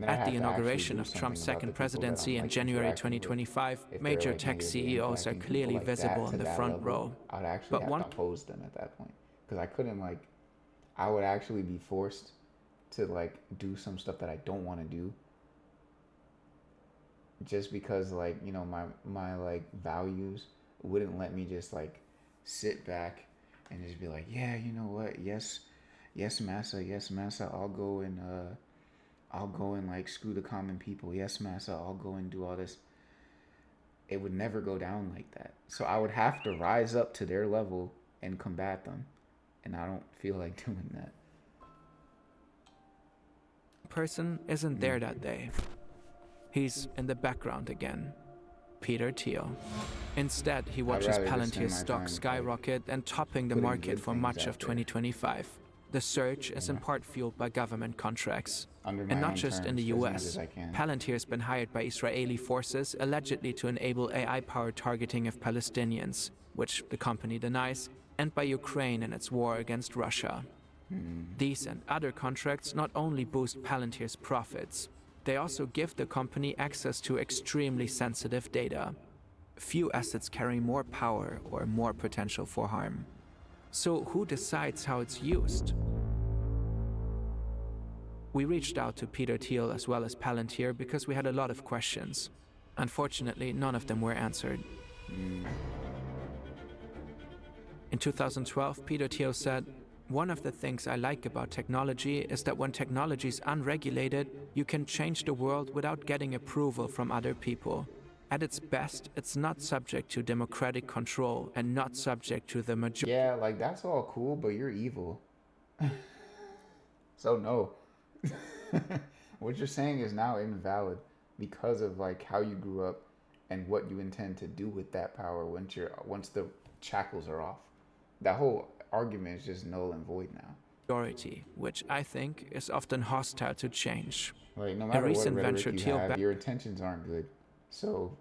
At the inauguration of Trump's second presidency in January 2025, major tech CEOs are clearly visible in the front row. I would actually have to oppose them at that point, because I couldn't, like, I would actually be forced to, like, do some stuff that I don't want to do, just because, like, you know, my like values wouldn't let me just like sit back and just be like, yeah, you know what, yes massa, I'll go and like screw the common people, yes massa, I'll go and do all this. it would never go down like that. So I would have to rise up to their level and combat them. And I don't feel like doing that. Person isn't there that day. He's in the background again. Peter Thiel. Instead, he watches Palantir's stock skyrocket and topping the market for much of 2025. The surge is in part fueled by government contracts. And not just in the US. Palantir's been hired by Israeli forces allegedly to enable AI-powered targeting of Palestinians, which the company denies, and by Ukraine in its war against Russia. These and other contracts not only boost Palantir's profits, they also give the company access to extremely sensitive data. Few assets carry more power or more potential for harm. So who decides how it's used? We reached out to Peter Thiel as well as Palantir because we had a lot of questions. Unfortunately, none of them were answered. In 2012, Peter Thiel said, "One of the things I like about technology is that when technology is unregulated, you can change the world without getting approval from other people. At its best, it's not subject to democratic control and not subject to the majority." Yeah, like that's all cool, but you're evil. So no. What you're saying is now invalid because of like how you grew up and what you intend to do with that power once the shackles are off. That whole argument is just null and void now. Majority, which I think is often hostile to change. Like no matter what rhetoric you Thiel have, your intentions aren't good. So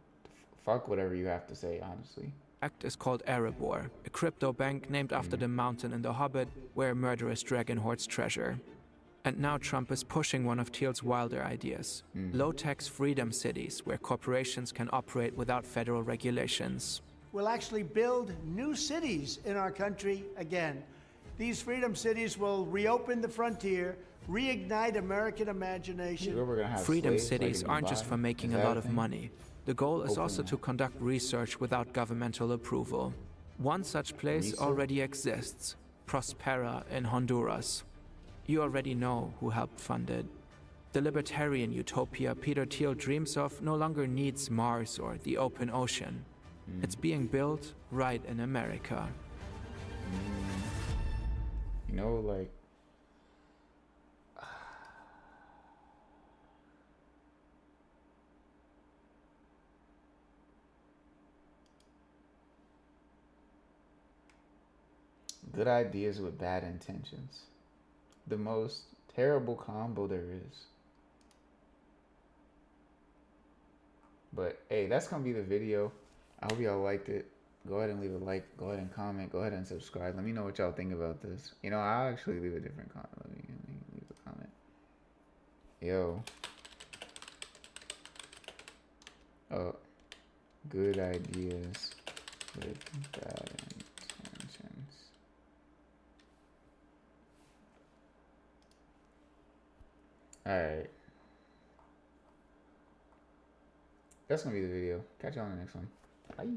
fuck whatever you have to say, honestly. Act is called Erebor, a crypto bank named after the mountain in The Hobbit where a murderous dragon hoards treasure. And now Trump is pushing one of Thiel's wilder ideas. Low-tax freedom cities where corporations can operate without federal regulations. We'll actually build new cities in our country again. These freedom cities will reopen the frontier, reignite American imagination. Freedom cities aren't just for making a lot of money. The goal is also to conduct research without governmental approval. One such place already exists, Prospera in Honduras. You already know who helped fund it. The libertarian utopia Peter Thiel dreams of no longer needs Mars or the open ocean. It's being built right in America. You know, like, good ideas with bad intentions. The most terrible combo there is. But hey, that's gonna be the video. I hope y'all liked it. Go ahead and leave a like, go ahead and comment, go ahead and subscribe. Let me know what y'all think about this. You know, I'll actually leave a different comment. Let me leave a comment. Yo. Oh, good ideas with bad intentions. Alright. That's gonna be the video. Catch y'all on the next one. Bye.